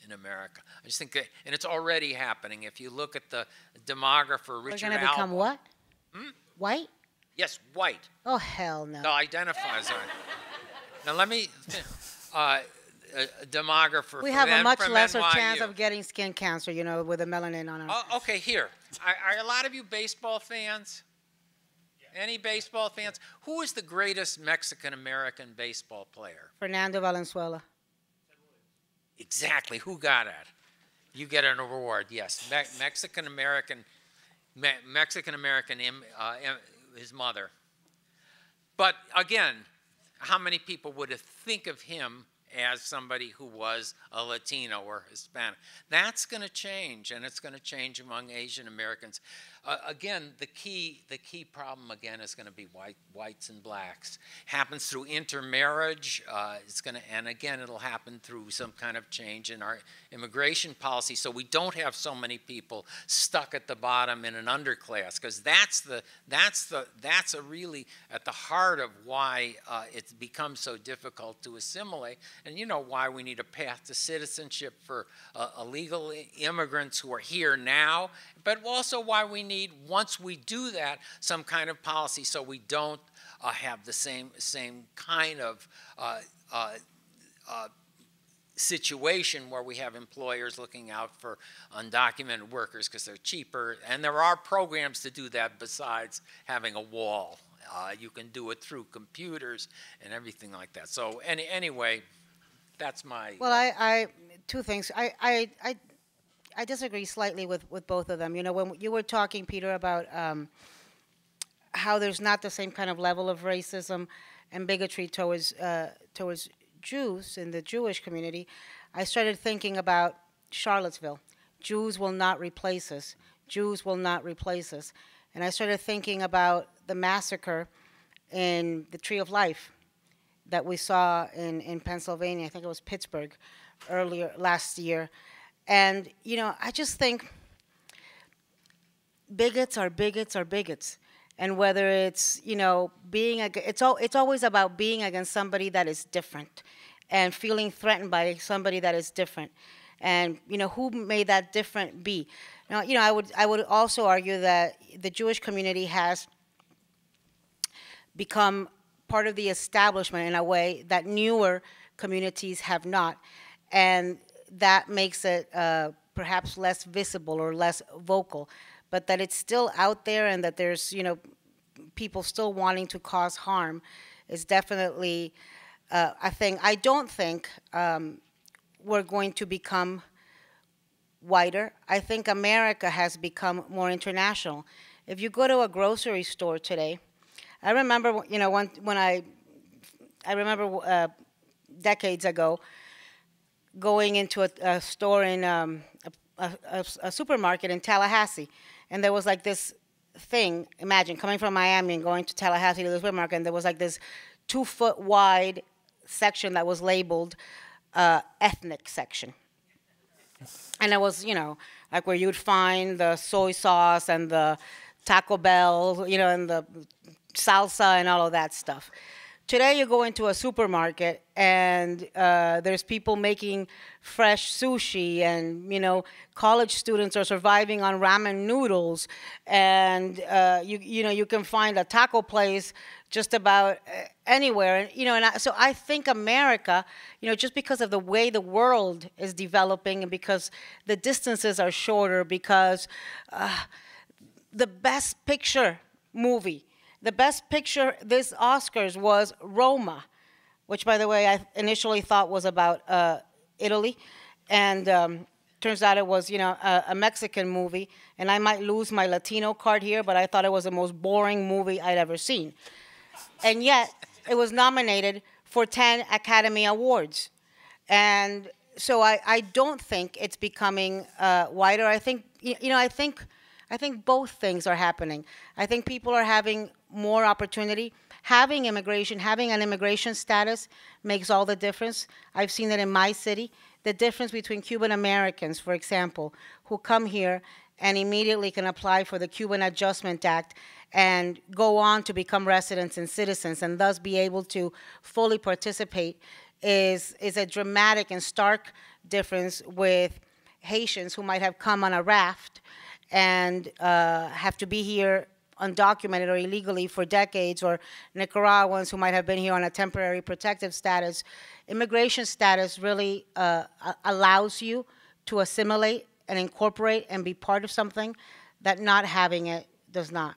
in America. I just think that, and it's already happening. If you look at the demographer, Richard We're going to become what? White? Yes, white. Oh, hell no. They'll identify as white. Now let me, a demographer. We have a much from lesser NYU. chance of getting skin cancer, with the melanin on our. Oh, okay, here. Are a lot of you baseball fans? Any baseball fans? Who is the greatest Mexican-American baseball player? Fernando Valenzuela. Exactly. Who got it? You get an award, yes. Mexican-American, his mother. But again, how many people would think of him as somebody who was a Latino or Hispanic? That's going to change, and it's going to change among Asian Americans. Again, the key problem again is going to be whites and blacks. Happens through intermarriage. And again, it'll happen through some kind of change in our immigration policy, so we don't have so many people stuck at the bottom in an underclass, because that's really at the heart of why it's become so difficult to assimilate, and why we need a path to citizenship for illegal immigrants who are here now, but also why we need, once we do that, some kind of policy so we don't have the same kind of situation where we have employers looking out for undocumented workers because they're cheaper. And there are programs to do that besides having a wall. You can do it through computers and everything like that. So anyway, that's my... Well, I two things. I disagree slightly with both of them. When you were talking, Peter, about how there's not the same kind of level of racism and bigotry towards Jews in the Jewish community, I started thinking about Charlottesville. Jews will not replace us. Jews will not replace us. And I started thinking about the massacre in the Tree of Life that we saw in Pennsylvania. I think it was Pittsburgh earlier last year. And, I just think bigots are bigots are bigots. And whether it's, it's always about being against somebody that is different and feeling threatened by somebody that is different. And, who may that different be? Now, I would also argue that the Jewish community has become part of the establishment in a way that newer communities have not. And that makes it perhaps less visible or less vocal, but that it's still out there and that there's, people still wanting to cause harm is definitely a thing. I don't think we're going to become whiter. I think America has become more international. If you go to a grocery store today, I remember, when I remember decades ago, going into a store in a supermarket in Tallahassee, and there was like this thing. Imagine coming from Miami and going to Tallahassee to the supermarket, and there was like this 2-foot wide section that was labeled ethnic section, and it was like where you'd find the soy sauce and the Taco Bell, and the salsa and all of that stuff. Today you go into a supermarket and there's people making fresh sushi, and college students are surviving on ramen noodles, and you can find a taco place just about anywhere, and so I think America, just because of the way the world is developing and because the distances are shorter, because the Best Picture movie. The Best Picture this Oscars was Roma, which, by the way, I initially thought was about Italy, and turns out it was, a Mexican movie. And I might lose my Latino card here, but I thought it was the most boring movie I'd ever seen. And yet, it was nominated for 10 Academy Awards. And so I don't think it's becoming whiter. I think, I think both things are happening. I think people are having more opportunity. Having immigration, having an immigration status makes all the difference. I've seen it in my city. The difference between Cuban Americans, for example, who come here and immediately can apply for the Cuban Adjustment Act and go on to become residents and citizens and thus be able to fully participate is a dramatic and stark difference with Haitians who might have come on a raft and have to be here undocumented or illegally for decades, or Nicaraguans who might have been here on a temporary protective status. Immigration status really allows you to assimilate and incorporate and be part of something that not having it does not.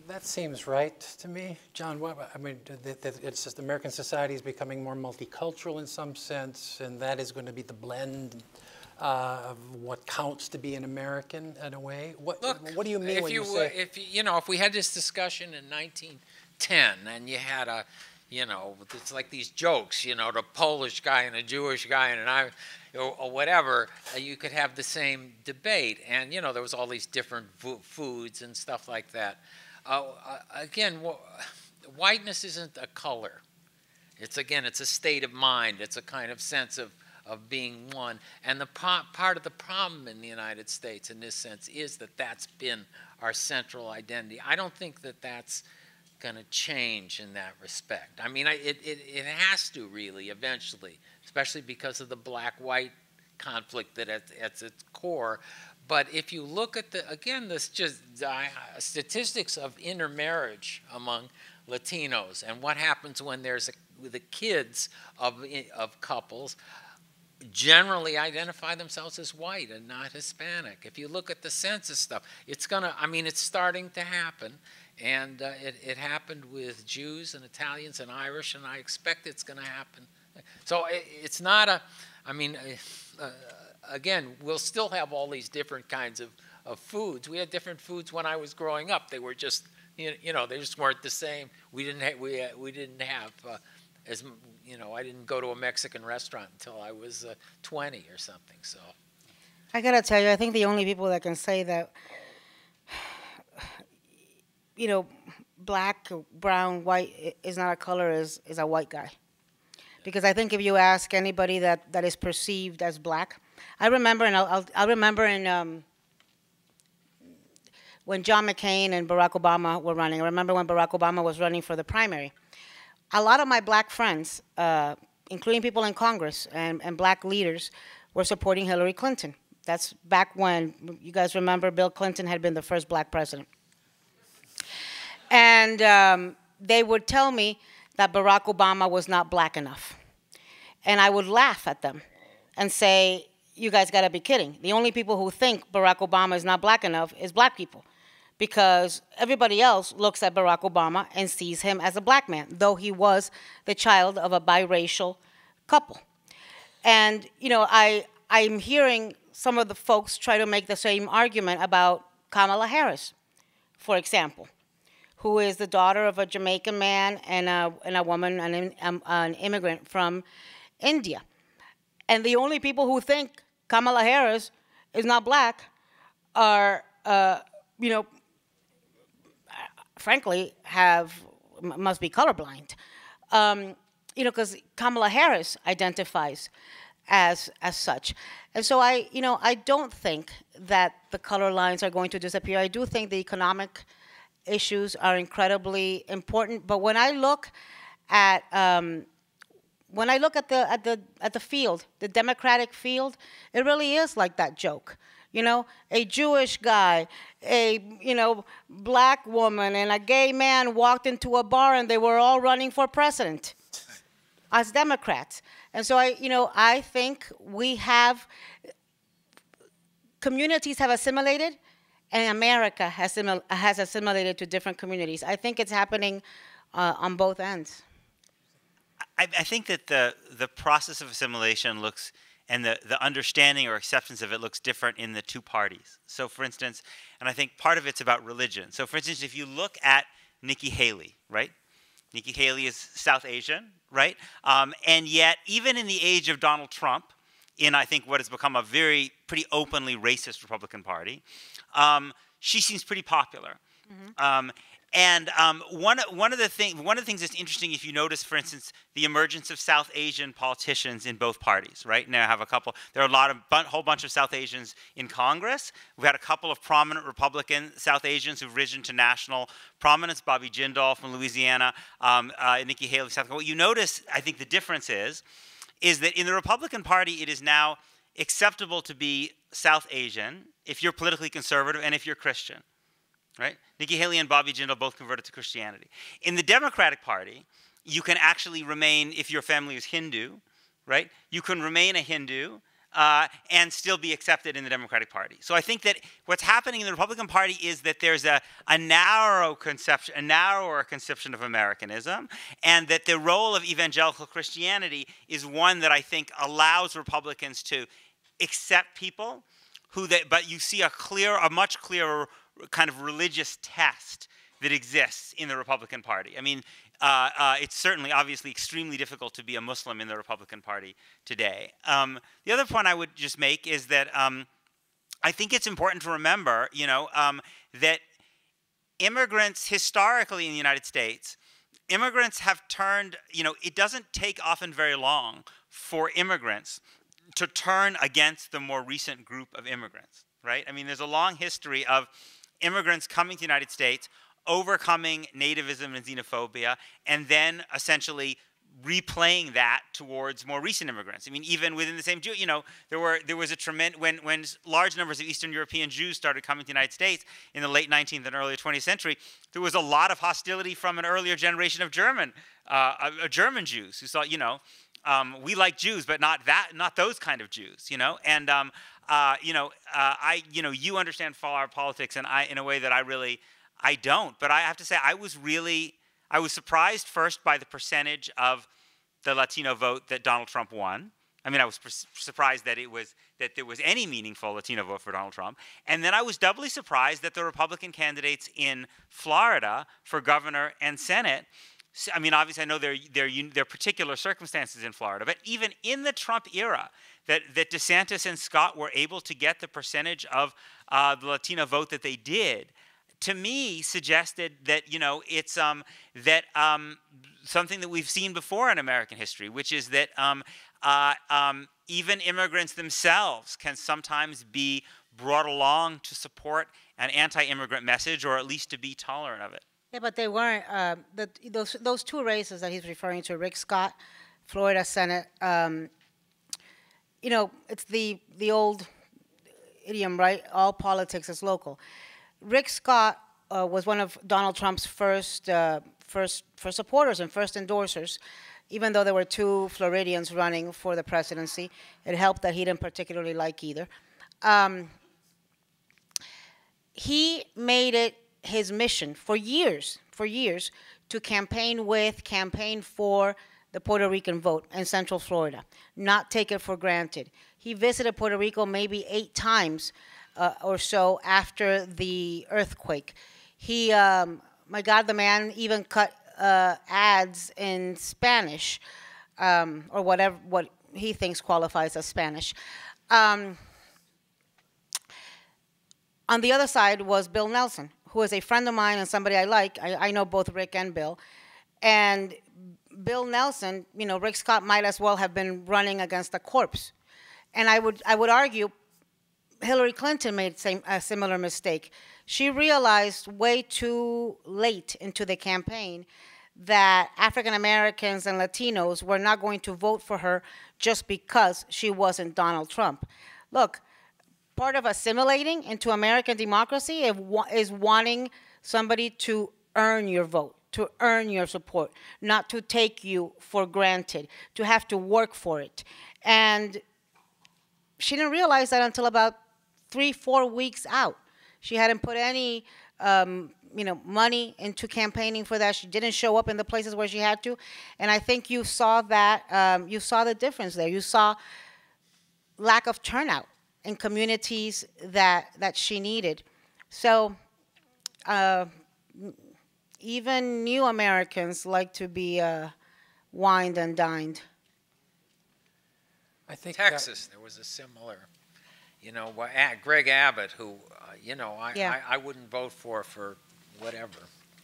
That seems right to me, John. I mean, it's just American society is becoming more multicultural in some sense, and that is going to be the blend of what counts to be an American in a way. What do you mean when you say? If we had this discussion in 1910, and you had it's like these jokes, the Polish guy and a Jewish guy and or whatever, you could have the same debate, and there was all these different foods and stuff like that. Again, whiteness isn't a color. It's a state of mind. It's a kind of sense of being one. And the part of the problem in the United States in this sense is that that's been our central identity. I don't think that that's going to change in that respect. I mean, it has to really eventually, especially because of the black-white conflict that at its core. But if you look at statistics of intermarriage among Latinos and what happens when there's the kids of couples generally identify themselves as white and not Hispanic. If you look at the census stuff, it's starting to happen. And it happened with Jews and Italians and Irish, and I expect it's going to happen. So it's not again, we'll still have all these different kinds of foods. We had different foods when I was growing up. They were just, they just weren't the same. We didn't have I didn't go to a Mexican restaurant until I was 20 or something. So I gotta tell you, I think the only people that can say that, black, brown, white is not a color is a white guy. Because I think if you ask anybody that is perceived as black, I remember, and I'll remember when John McCain and Barack Obama were running. I remember when Barack Obama was running for the primary. A lot of my black friends, including people in Congress and black leaders, were supporting Hillary Clinton. That's back when, you guys remember, Bill Clinton had been the first black president. And they would tell me that Barack Obama was not black enough. And I would laugh at them and say, you guys got to be kidding. The only people who think Barack Obama is not black enough is black people, because everybody else looks at Barack Obama and sees him as a black man, though he was the child of a biracial couple. And, I'm hearing some of the folks try to make the same argument about Kamala Harris, for example, who is the daughter of a Jamaican man and a woman, an immigrant from India. And the only people who think Kamala Harris is not black are, frankly, must be colorblind. Because Kamala Harris identifies as such. And so I don't think that the color lines are going to disappear. I do think the economic issues are incredibly important. But when I look at the field, the Democratic field, it really is like that joke. A Jewish guy, a black woman, and a gay man walked into a bar, and they were all running for president as Democrats. And so I think communities have assimilated, and America has assimilated to different communities. I think it's happening on both ends. I think that the process of assimilation looks, and the understanding or acceptance of it looks different in the two parties. So, for instance, and I think part of it's about religion. So, for instance, if you look at Nikki Haley, right? Nikki Haley is South Asian, right? And yet, even in the age of Donald Trump, in I think what has become a pretty openly racist Republican Party, she seems pretty popular. And one of the things that's interesting, if you notice, for instance, the emergence of South Asian politicians in both parties, right? Now I have there are a whole bunch of South Asians in Congress. We've had a couple of prominent Republican South Asians who've risen to national prominence, Bobby Jindal from Louisiana, Nikki Haley, South Carolina. What you notice, I think the difference is that in the Republican Party, it is now acceptable to be South Asian if you're politically conservative and if you're Christian. Right? Nikki Haley and Bobby Jindal both converted to Christianity. In the Democratic Party, you can actually remain, if your family is Hindu, right? You can remain a Hindu and still be accepted in the Democratic Party. So I think that what's happening in the Republican Party is that there's a narrower conception of Americanism, and that the role of evangelical Christianity is one that I think allows Republicans to accept people but you see a much clearer kind of religious test that exists in the Republican Party. I mean, it's certainly, obviously, extremely difficult to be a Muslim in the Republican Party today. The other point I would just make is that I think it's important to remember, that immigrants historically in the United States, immigrants have turned, it doesn't take often very long for immigrants to turn against the more recent group of immigrants, right? I mean, there's a long history of immigrants coming to the United States, overcoming nativism and xenophobia, and then essentially replaying that towards more recent immigrants. I mean, even within the same Jew, there was a tremendous, when large numbers of Eastern European Jews started coming to the United States in the late 19th and early 20th century, there was a lot of hostility from an earlier generation of German Jews who thought, we like Jews, but not those kind of Jews, and you understand our politics, and in a way that I don't. But I have to say, I was surprised first by the percentage of the Latino vote that Donald Trump won. I mean, I was surprised that there was any meaningful Latino vote for Donald Trump. And then I was doubly surprised that the Republican candidates in Florida for governor and Senate, I mean, obviously, I know there are particular circumstances in Florida, but even in the Trump era, that DeSantis and Scott were able to get the percentage of the Latino vote that they did, to me, suggested that it's something that we've seen before in American history, which is that even immigrants themselves can sometimes be brought along to support an anti-immigrant message, or at least to be tolerant of it. Yeah, but they weren't. Those two races that he's referring to, Rick Scott, Florida Senate. It's the old idiom, right? All politics is local. Rick Scott was one of Donald Trump's first supporters and first endorsers, even though there were two Floridians running for the presidency. It helped that he didn't particularly like either. He made it his mission for years, to campaign for the Puerto Rican vote in Central Florida, not take it for granted. He visited Puerto Rico maybe 8 times or so after the earthquake. He, my God, the man even cut ads in Spanish, or what he thinks qualifies as Spanish. On the other side was Bill Nelson, who is a friend of mine and somebody I like. I know both Rick and Bill. And Bill Nelson, Rick Scott might as well have been running against a corpse. And I would argue Hillary Clinton made a similar mistake. She realized way too late into the campaign that African Americans and Latinos were not going to vote for her just because she wasn't Donald Trump. Look, part of assimilating into American democracy is wanting somebody to earn your vote, to earn your support, not to take you for granted, to have to work for it. And she didn't realize that until about 3-4 weeks out. She hadn't put any money into campaigning for that. She didn't show up in the places where she had to. And I think you saw that, you saw the difference there. You saw lack of turnout in communities that she needed. So even new Americans like to be wined and dined. I think Texas, there was a similar, Greg Abbott, who, Yeah. I wouldn't vote for whatever,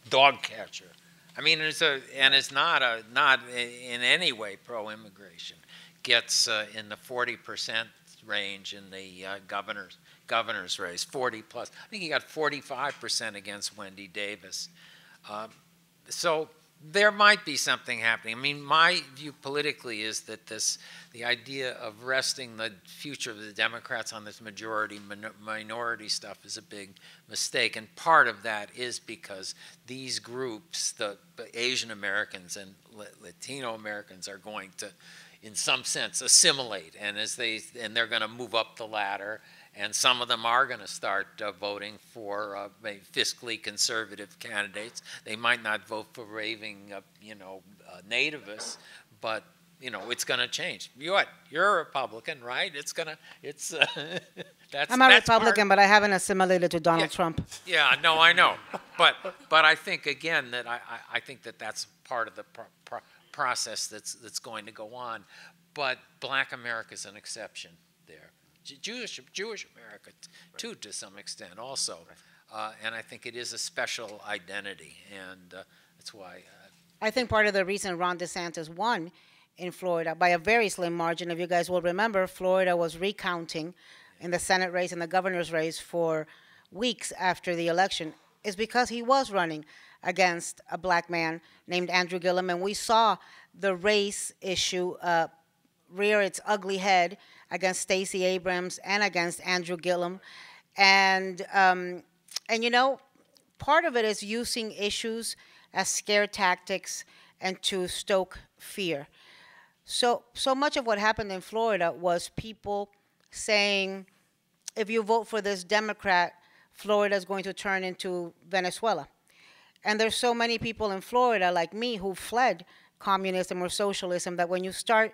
dog catcher. I mean, it's not in any way pro-immigration. Gets in the 40% range in the governor's race, 40 plus. I think he got 45% against Wendy Davis. So there might be something happening. I mean, my view politically is that the idea of resting the future of the Democrats on this minority stuff is a big mistake. And part of that is because these groups, the Asian Americans and Latino Americans, are going to, in some sense, assimilate, and they're going to move up the ladder, and some of them are going to start voting for fiscally conservative candidates. They might not vote for raving, nativists, but it's going to change. You're a Republican, right? That's. I'm a Republican, but I haven't assimilated to Donald Trump. Yeah, no, I know, but I think again that I think that that's part of the process that's going to go on, but Black America is an exception there. Jewish America too, to some extent, also, and I think it is a special identity, and that's why. I think part of the reason Ron DeSantis won in Florida by a very slim margin, if you guys will remember, Florida was recounting in the Senate race and the governor's race for weeks after the election, is because he was running against a black man named Andrew Gillum, and we saw the race issue rear its ugly head against Stacey Abrams and against Andrew Gillum, and part of it is using issues as scare tactics and to stoke fear. So much of what happened in Florida was people saying, if you vote for this Democrat, Florida is going to turn into Venezuela. And there's so many people in Florida like me who fled communism or socialism that when you start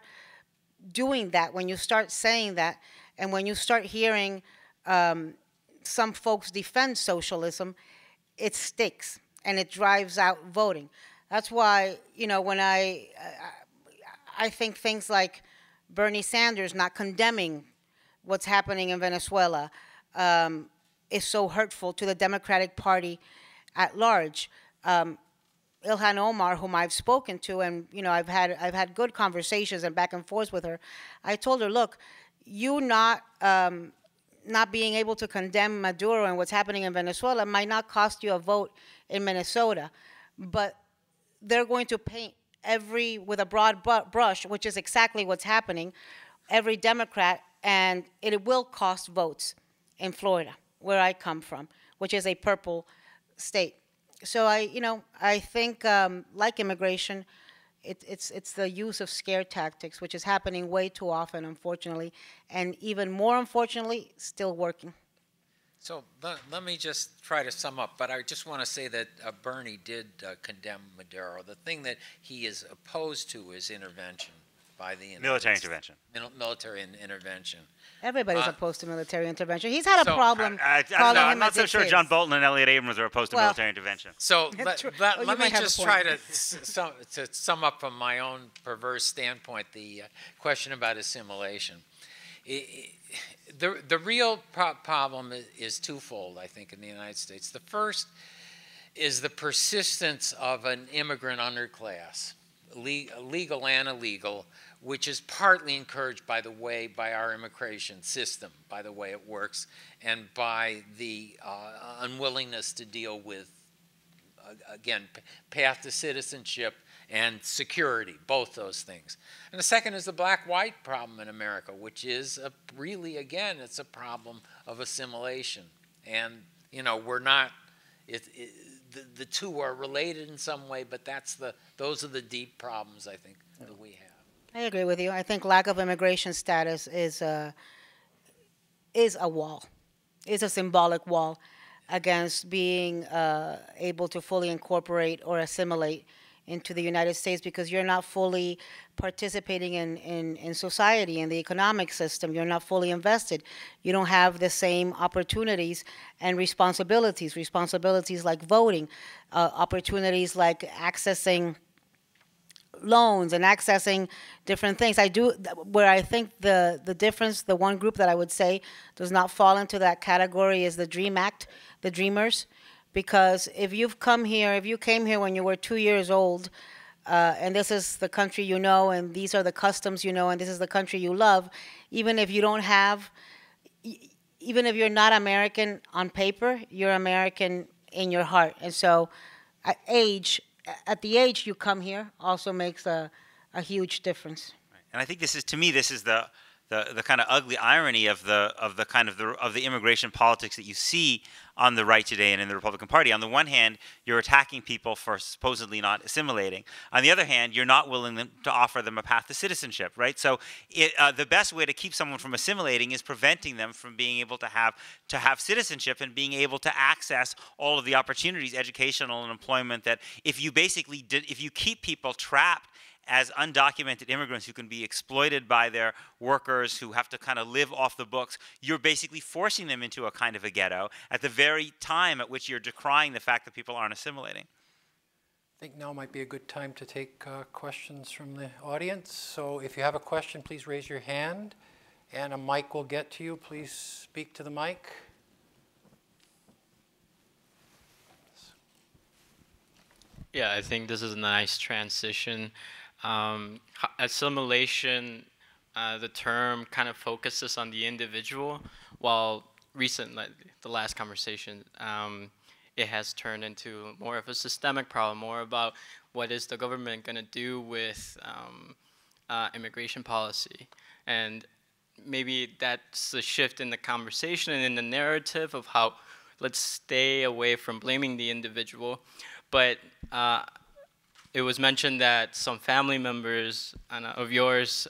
doing that, when you start saying that, and when you start hearing some folks defend socialism, it sticks and it drives out voting. That's why, when I think things like Bernie Sanders not condemning what's happening in Venezuela is so hurtful to the Democratic Party at large. Ilhan Omar, whom I've spoken to, and I've had good conversations and back and forth with her. I told her, look, you not being able to condemn Maduro and what's happening in Venezuela might not cost you a vote in Minnesota, but they're going to paint with a broad brush, which is exactly what's happening, every Democrat, and it will cost votes in Florida, where I come from, which is a purple state. So I think like immigration, it's the use of scare tactics, which is happening way too often, unfortunately, and even more unfortunately, still working. So let me just try to sum up, but I just want to say that Bernie did condemn Maduro. The thing that he is opposed to is intervention by the Military intervention. Military intervention. Everybody's opposed to military intervention. He's had a problem I don't calling know. him I'm not so sure John Bolton and Elliot Abrams are opposed to military intervention. So let me just try to sum up from my own perverse standpoint the question about assimilation. The real problem is twofold, I think, in the United States. The first is the persistence of an immigrant underclass, legal and illegal, which is partly encouraged by our immigration system, by the way it works, and by the unwillingness to deal with, again, path to citizenship and security, both those things. And the second is the black-white problem in America, which is really, again, it's a problem of assimilation. And, we're not, the two are related in some way, but those are the deep problems, I think, that we have. I agree with you. I think lack of immigration status is a wall, is a symbolic wall against being able to fully incorporate or assimilate into the United States, because you're not fully participating in society, in the economic system. You're not fully invested. You don't have the same opportunities and responsibilities like voting, opportunities like accessing loans and accessing different things. Where I think the difference, the one group that I would say does not fall into that category is the DREAM Act, the Dreamers. Because if you came here when you were 2 years old, and this is the country you know, and these are the customs you know, and this is the country you love, even if you're not American on paper, you're American in your heart. And so at the age you come here also makes a huge difference. Right. And I think this is, to me, this is the kind of ugly irony of the immigration politics that you see on the right today and in the Republican Party. On the one hand, you're attacking people for supposedly not assimilating. On the other hand, you're not willing to offer them a path to citizenship, right? So the best way to keep someone from assimilating is preventing them from being able to have citizenship and being able to access all of the opportunities, educational and employment, that if you keep people trapped as undocumented immigrants who can be exploited by their workers, who have to kind of live off the books, you're basically forcing them into a kind of a ghetto at the very time at which you're decrying the fact that people aren't assimilating. I think now might be a good time to take questions from the audience. So if you have a question, please raise your hand, and a mic will get to you. Please speak to the mic. Yeah, I think this is a nice transition. Assimilation, the term kind of focuses on the individual, while recently, the last conversation, it has turned into more of a systemic problem, more about what is the government going to do with immigration policy. And maybe that's a shift in the conversation and in the narrative of how let's stay away from blaming the individual. But it was mentioned that some family members of yours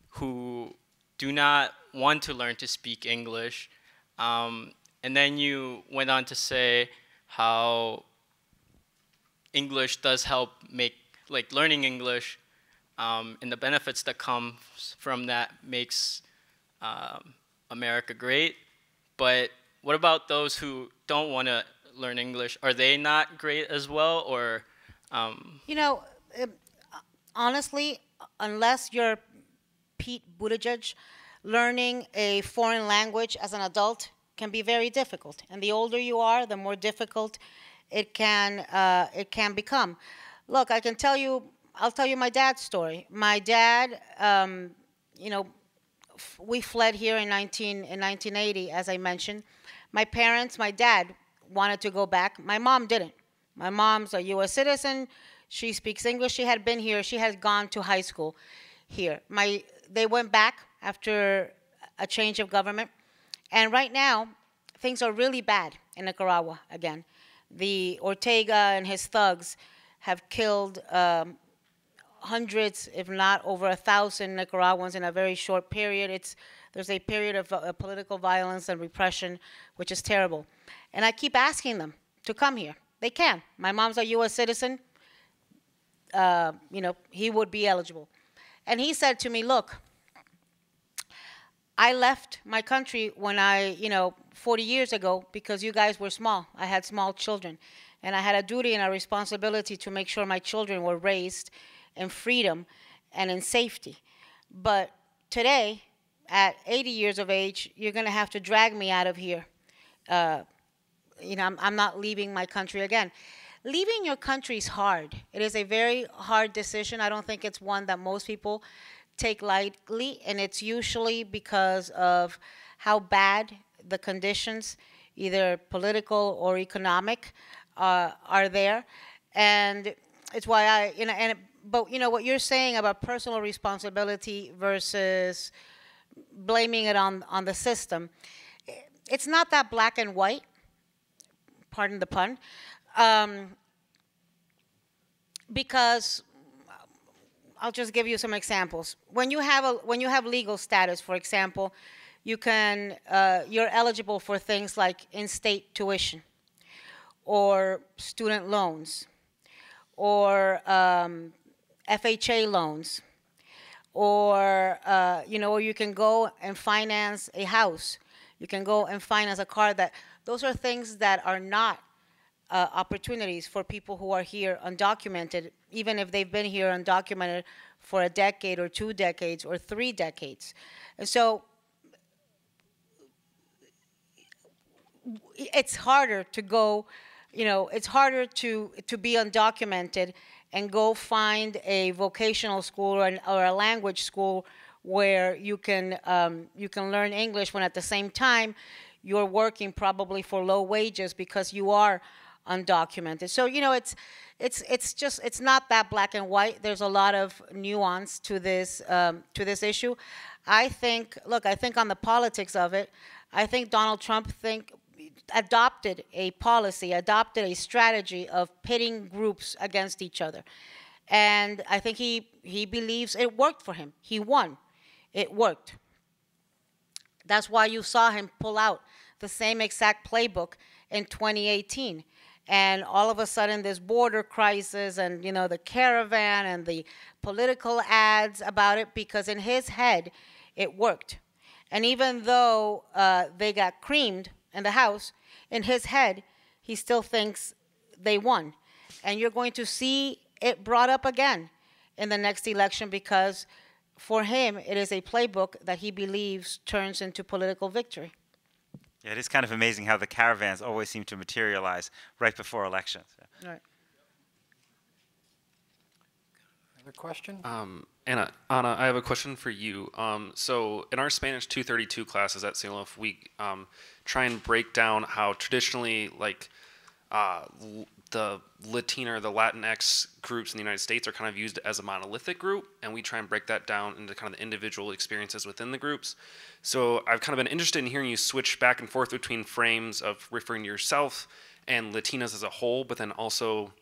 who do not want to learn to speak English, and then you went on to say how English does help make, like learning English and the benefits that come from that makes America great. But what about those who don't want to learn English? Are they not great as well, or? You know, honestly, unless you're Pete Buttigieg, learning a foreign language as an adult can be very difficult. And the older you are, the more difficult it can become. Look, I'll tell you my dad's story. My dad, you know, we fled here in 1980, as I mentioned. My dad wanted to go back. My mom didn't. My mom's a U.S. citizen. She speaks English. She had been here. She had gone to high school here. They went back after a change of government. And right now, things are really bad in Nicaragua again. The Ortega and his thugs have killed hundreds, if not over 1,000 Nicaraguans in a very short period. There's a period of political violence and repression, which is terrible. And I keep asking them to come here. They can. My mom's a U.S. citizen. You know, he would be eligible. And he said to me, look, I left my country when 40 years ago because you guys were small. I had small children. And I had a duty and a responsibility to make sure my children were raised in freedom and in safety. But today, at 80 years of age, you're going to have to drag me out of here. You know, I'm not leaving my country again. Leaving your country is hard. It is a very hard decision. I don't think it's one that most people take lightly, and it's usually because of how bad the conditions, either political or economic, are there. And it's why but you know, what you're saying about personal responsibility versus blaming it on the system, it's not that black and white. Pardon the pun, because I'll just give you some examples. When you have legal status, for example, you're eligible for things like in-state tuition, or student loans, or FHA loans, or or you can go and finance a house. You can go and finance a car. Those are things that are not opportunities for people who are here undocumented, even if they've been here undocumented for a decade or 2 decades or 3 decades. And so it's harder to go, it's harder to be undocumented and go find a vocational school or a language school where you can learn English when at the same time you're working probably for low wages because you are undocumented. So it's not that black and white. There's a lot of nuance to this issue. I think on the politics of it, I think Donald Trump adopted a strategy of pitting groups against each other. And I think he believes it worked for him. He won. It worked. That's why you saw him pull out the same exact playbook in 2018. And all of a sudden, this border crisis and, the caravan and the political ads about it, because in his head, it worked. And even though they got creamed in the House, in his head, he still thinks they won. And you're going to see it brought up again in the next election because for him, it is a playbook that he believes turns into political victory. Yeah, it is kind of amazing how the caravans always seem to materialize right before elections. Right. Another question? Ana, I have a question for you. So in our Spanish 232 classes at St. Olaf, we try and break down how traditionally, like, the Latina or the Latinx groups in the United States are kind of used as a monolithic group, and we try and break that down into kind of the individual experiences within the groups. So I've kind of been interested in hearing you switch back and forth between frames of referring to yourself and Latinas as a whole, but then also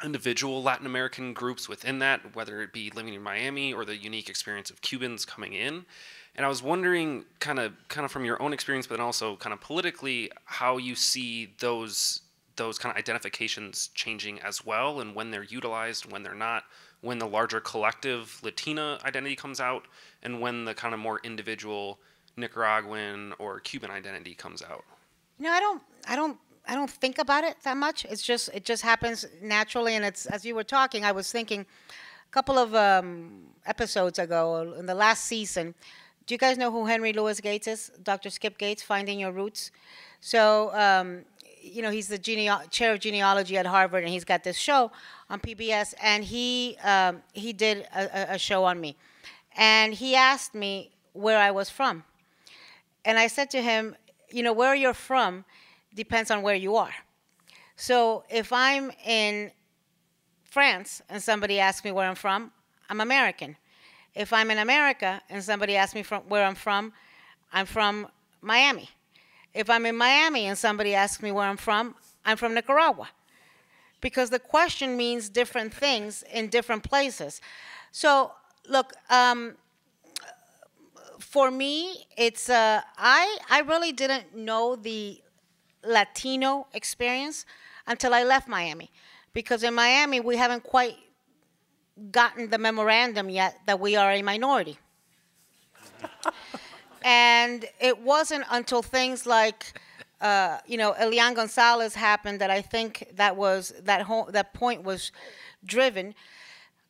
individual Latin American groups within that, whether it be living in Miami or the unique experience of Cubans coming in. And I was wondering, kind of from your own experience, but then also kind of politically, how you see those kind of identifications changing as well, and when they're utilized, when they're not, when the larger collective Latina identity comes out, and when the kind of more individual Nicaraguan or Cuban identity comes out. I don't think about it that much. It just happens naturally, and it's, as you were talking, I was thinking a couple of episodes ago in the last season. Do you guys know who Henry Louis Gates is? Dr. Skip Gates, Finding Your Roots. So he's the chair of genealogy at Harvard, and he's got this show on PBS, and he did a show on me. And he asked me where I was from. And I said to him, where you're from depends on where you are. So if I'm in France and somebody asks me where I'm from, I'm American. If I'm in America and somebody asks me where I'm from Miami. If I'm in Miami and somebody asks me where I'm from Nicaragua. Because the question means different things in different places. So, look, for me, it's, I really didn't know the Latino experience until I left Miami. Because in Miami, we haven't quite gotten the memorandum yet that we are a minority. And it wasn't until things like, Elian Gonzalez happened that I think that point was driven.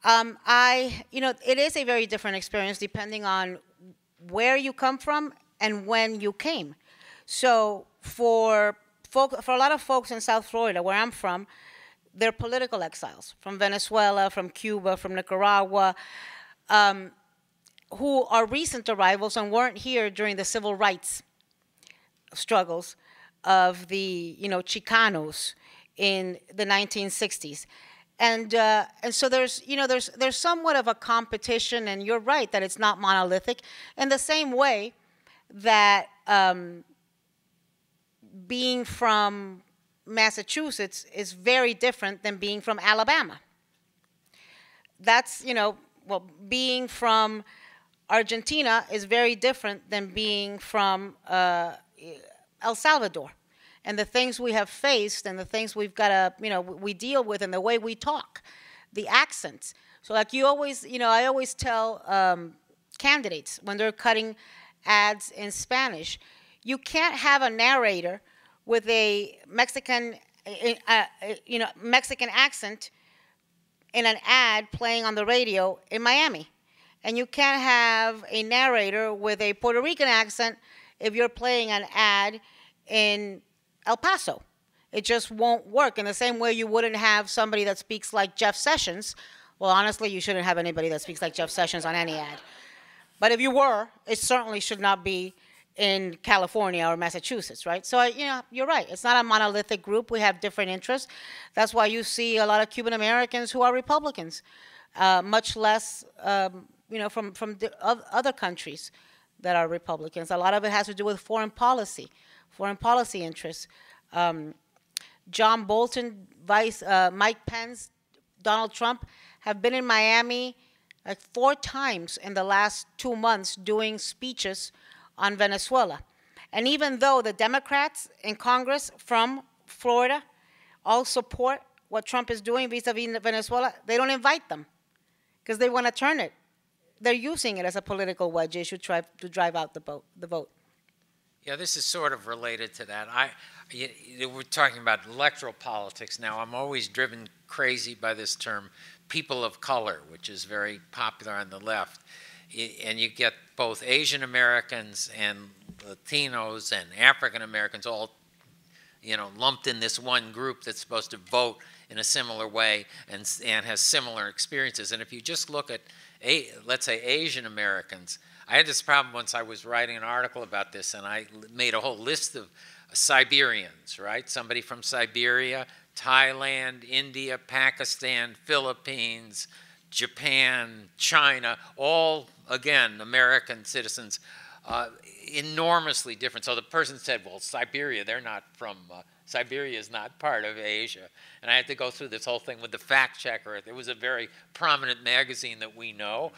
It is a very different experience depending on where you come from and when you came. So for a lot of folks in South Florida, where I'm from, they're political exiles from Venezuela, from Cuba, from Nicaragua, who are recent arrivals and weren't here during the civil rights struggles of the Chicanos in the 1960s. And so there's somewhat of a competition, and you're right that it's not monolithic, in the same way that being from Massachusetts is very different than being from Alabama. That's, being from Argentina is very different than being from El Salvador. And the things we have faced and the things we've got to, we deal with, and the way we talk, the accents. So like I always tell candidates when they're cutting ads in Spanish, you can't have a narrator with a Mexican Mexican accent in an ad playing on the radio in Miami. And you can't have a narrator with a Puerto Rican accent if you're playing an ad in El Paso. It just won't work. In the same way you wouldn't have somebody that speaks like Jeff Sessions. Well, honestly, you shouldn't have anybody that speaks like Jeff Sessions on any ad. But if you were, it certainly should not be in California or Massachusetts, right? So, you're right. It's not a monolithic group. We have different interests. That's why you see a lot of Cuban Americans who are Republicans, much less, from the other countries that are Republicans. A lot of it has to do with foreign policy interests. John Bolton, Mike Pence, Donald Trump have been in Miami like 4 times in the last 2 months doing speeches on Venezuela. And even though the Democrats in Congress from Florida all support what Trump is doing vis-a-vis Venezuela, they don't invite them because they want to turn it. They're using it as a political wedge issue to drive out the vote. Yeah, this is sort of related to that. We're talking about electoral politics now. I'm always driven crazy by this term, people of color, which is very popular on the left. And you get both Asian Americans and Latinos and African Americans all, lumped in this one group that's supposed to vote in a similar way and has similar experiences. And if you just look at, let's say, Asian Americans, I had this problem once I was writing an article about this, and I made a whole list of Siberians, right? Somebody from Siberia, Thailand, India, Pakistan, Philippines, Japan, China, all, again, American citizens, enormously different. So the person said, well, Siberia, they're not from, Siberia is not part of Asia. And I had to go through this whole thing with the fact checker. It was a very prominent magazine that we know,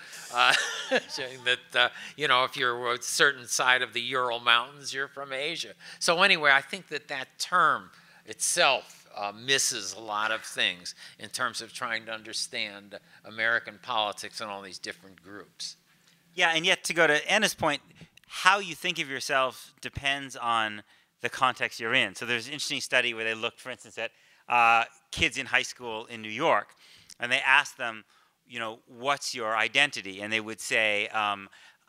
saying that, if you're a certain side of the Ural Mountains, you're from Asia. So anyway, I think that term itself misses a lot of things in terms of trying to understand American politics and all these different groups. Yeah, and yet to go to Anna's point, how you think of yourself depends on the context you're in. So there's an interesting study where they looked, for instance, at kids in high school in New York, and they asked them, what's your identity? And they would say,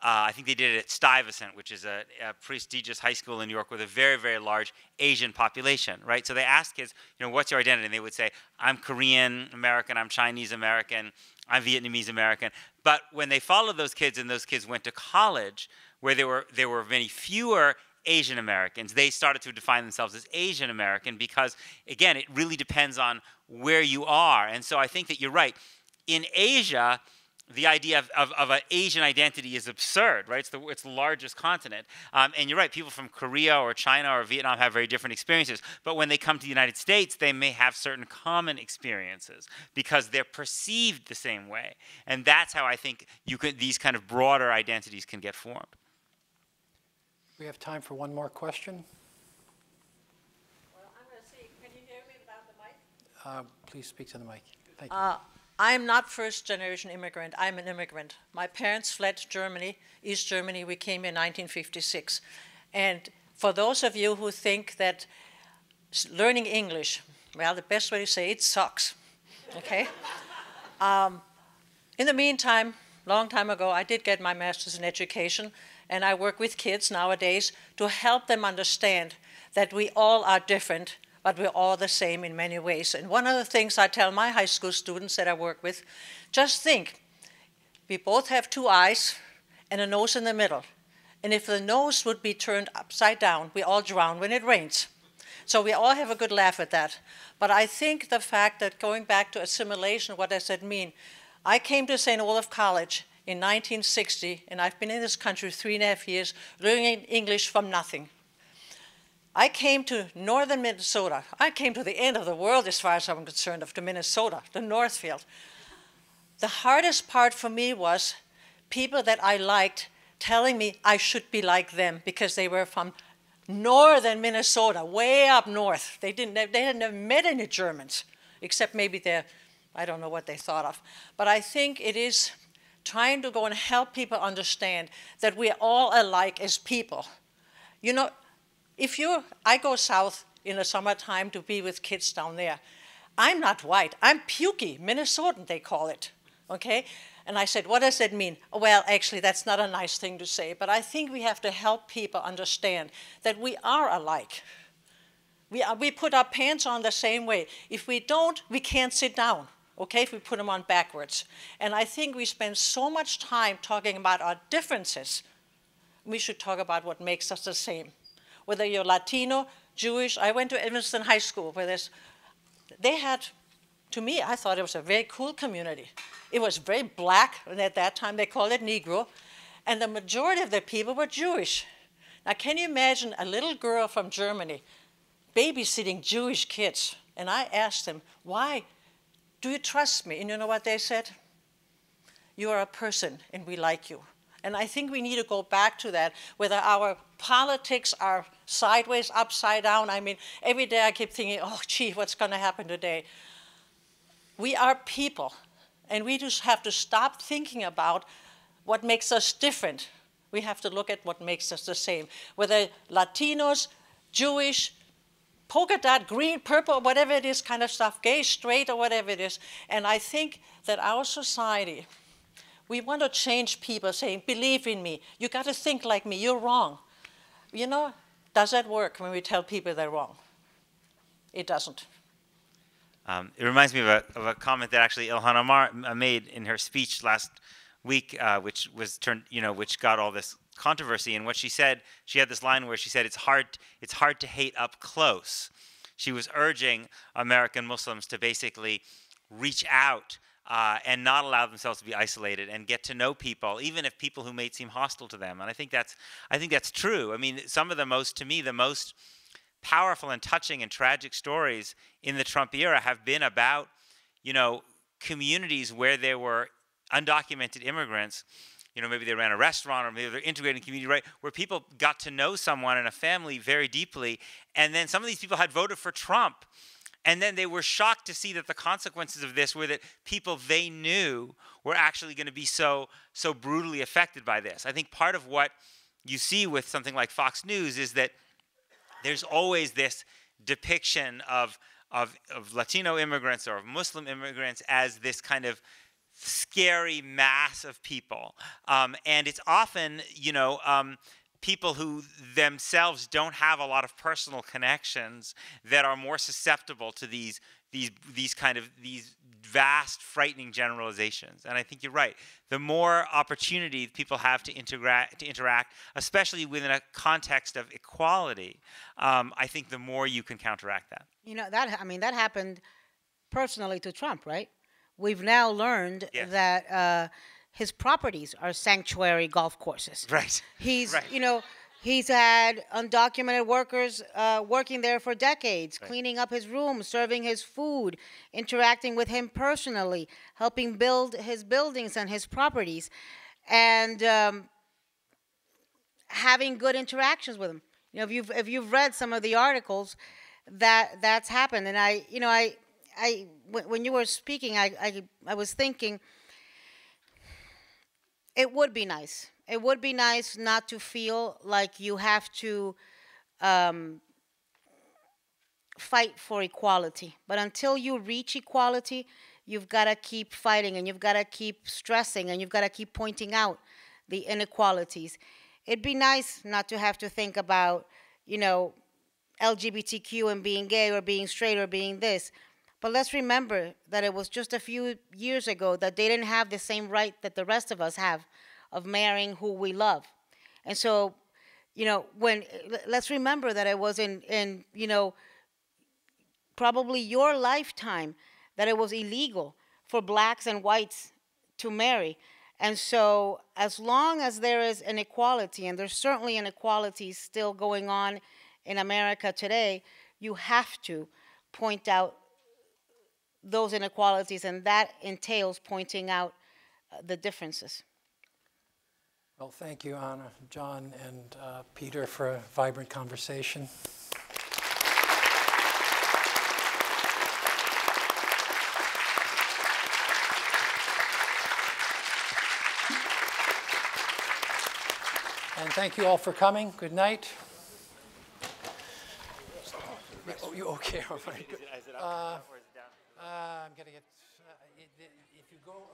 I think they did it at Stuyvesant, which is a prestigious high school in New York with a very, very large Asian population, right? So they asked kids, what's your identity? And they would say, I'm Korean American, I'm Chinese American, I'm Vietnamese American. But when they followed those kids and those kids went to college, where there were many fewer Asian Americans, they started to define themselves as Asian American because, again, it really depends on where you are. And so I think that you're right. In Asia, the idea of an Asian identity is absurd, right? It's the largest continent. And you're right, people from Korea or China or Vietnam have very different experiences. But when they come to the United States, they may have certain common experiences because they're perceived the same way. And that's how I think these kind of broader identities can get formed. We have time for one more question. Well, I'm going to see. Can you hear me without the mic? Please speak to the mic. Thank you. I'm not first-generation immigrant. I'm an immigrant. My parents fled Germany, East Germany. We came in 1956. And for those of you who think that learning English, well, the best way to say it sucks, okay? In the meantime, long time ago, I did get my master's in education, and I work with kids nowadays to help them understand that we all are different, but we're all the same in many ways. And one of the things I tell my high school students that I work with, just think, we both have 2 eyes and a nose in the middle. And if the nose would be turned upside down, we all drown when it rains. So we all have a good laugh at that. But I think the fact that going back to assimilation, what does that mean? I came to St. Olaf College in 1960, and I've been in this country 3.5 years, learning English from nothing. I came to northern Minnesota. I came to the end of the world as far as I'm concerned, to Minnesota, to Northfield. The hardest part for me was people that I liked telling me I should be like them because they were from northern Minnesota, way up north. They had never met any Germans, except maybe I don't know what they thought of. But I think it is trying to go and help people understand that we're all alike as people. You know, I go south in the summertime to be with kids down there. I'm not white. I'm pukey, Minnesotan, they call it. Okay? And I said, what does that mean? Well, actually, that's not a nice thing to say, but I think we have to help people understand that we are alike. We put our pants on the same way. If we don't, we can't sit down, okay, if we put them on backwards. And I think we spend so much time talking about our differences. We should talk about what makes us the same. Whether you're Latino, Jewish, I went to Evanston High School where they had, to me, I thought it was a very cool community. It was very black, and at that time they called it Negro, and the majority of the people were Jewish. Now, can you imagine a little girl from Germany babysitting Jewish kids? And I asked them, why do you trust me? And you know what they said? You are a person, and we like you. And I think we need to go back to that, whether our politics are sideways, upside down. I mean, every day I keep thinking, oh, gee, what's going to happen today? We are people, and we just have to stop thinking about what makes us different. We have to look at what makes us the same. Whether Latinos, Jewish, polka dot, green, purple, whatever it is kind of stuff, gay, straight, or whatever it is. And I think that our society, we want to change people saying, believe in me, you got to think like me, you're wrong. You know, does that work when we tell people they're wrong? It doesn't. It reminds me of a comment that actually Ilhan Omar made in her speech last week, which was which got all this controversy. And what she said, she had this line where she said, "It's hard to hate up close." She was urging American Muslims to basically reach out and not allow themselves to be isolated and get to know people, even if people who may seem hostile to them. And I think that's true. I mean, some of the most powerful and touching and tragic stories in the Trump era have been about, communities where there were undocumented immigrants. Maybe they ran a restaurant, or maybe they're integrating community, right, where people got to know someone and a family very deeply. And then some of these people had voted for Trump. And then they were shocked to see that the consequences of this were that people they knew were actually going to be so brutally affected by this. I think part of what you see with something like Fox News is that there's always this depiction of Latino immigrants or of Muslim immigrants as this kind of scary mass of people. And it's often, people who themselves don't have a lot of personal connections that are more susceptible to these vast, frightening generalizations. And I think you're right. The more opportunity people have to interact, especially within a context of equality, I think the more you can counteract that. That happened personally to Trump, right? We've now learned that his properties are sanctuary golf courses. Right. He's had undocumented workers working there for decades, cleaning up his room, serving his food, interacting with him personally, helping build his buildings and his properties, and having good interactions with him. If you've read some of the articles, that's happened. And when you were speaking, I was thinking, it would be nice. It would be nice not to feel like you have to fight for equality. But until you reach equality, you've got to keep fighting, and you've got to keep stressing, and you've got to keep pointing out the inequalities. It'd be nice not to have to think about, LGBTQ and being gay or being straight or being this. But let's remember that it was just a few years ago that they didn't have the same right that the rest of us have of marrying who we love. And so, let's remember that it was in probably your lifetime that it was illegal for blacks and whites to marry. And so as long as there is inequality, and there's certainly inequality still going on in America today, you have to point out those inequalities, and that entails pointing out the differences. Well, thank you, Ana, John, and Peter, for a vibrant conversation. And thank you all for coming. Good night. Oh, you okay? All right. Is it up or is it down? I'm gonna get. If you go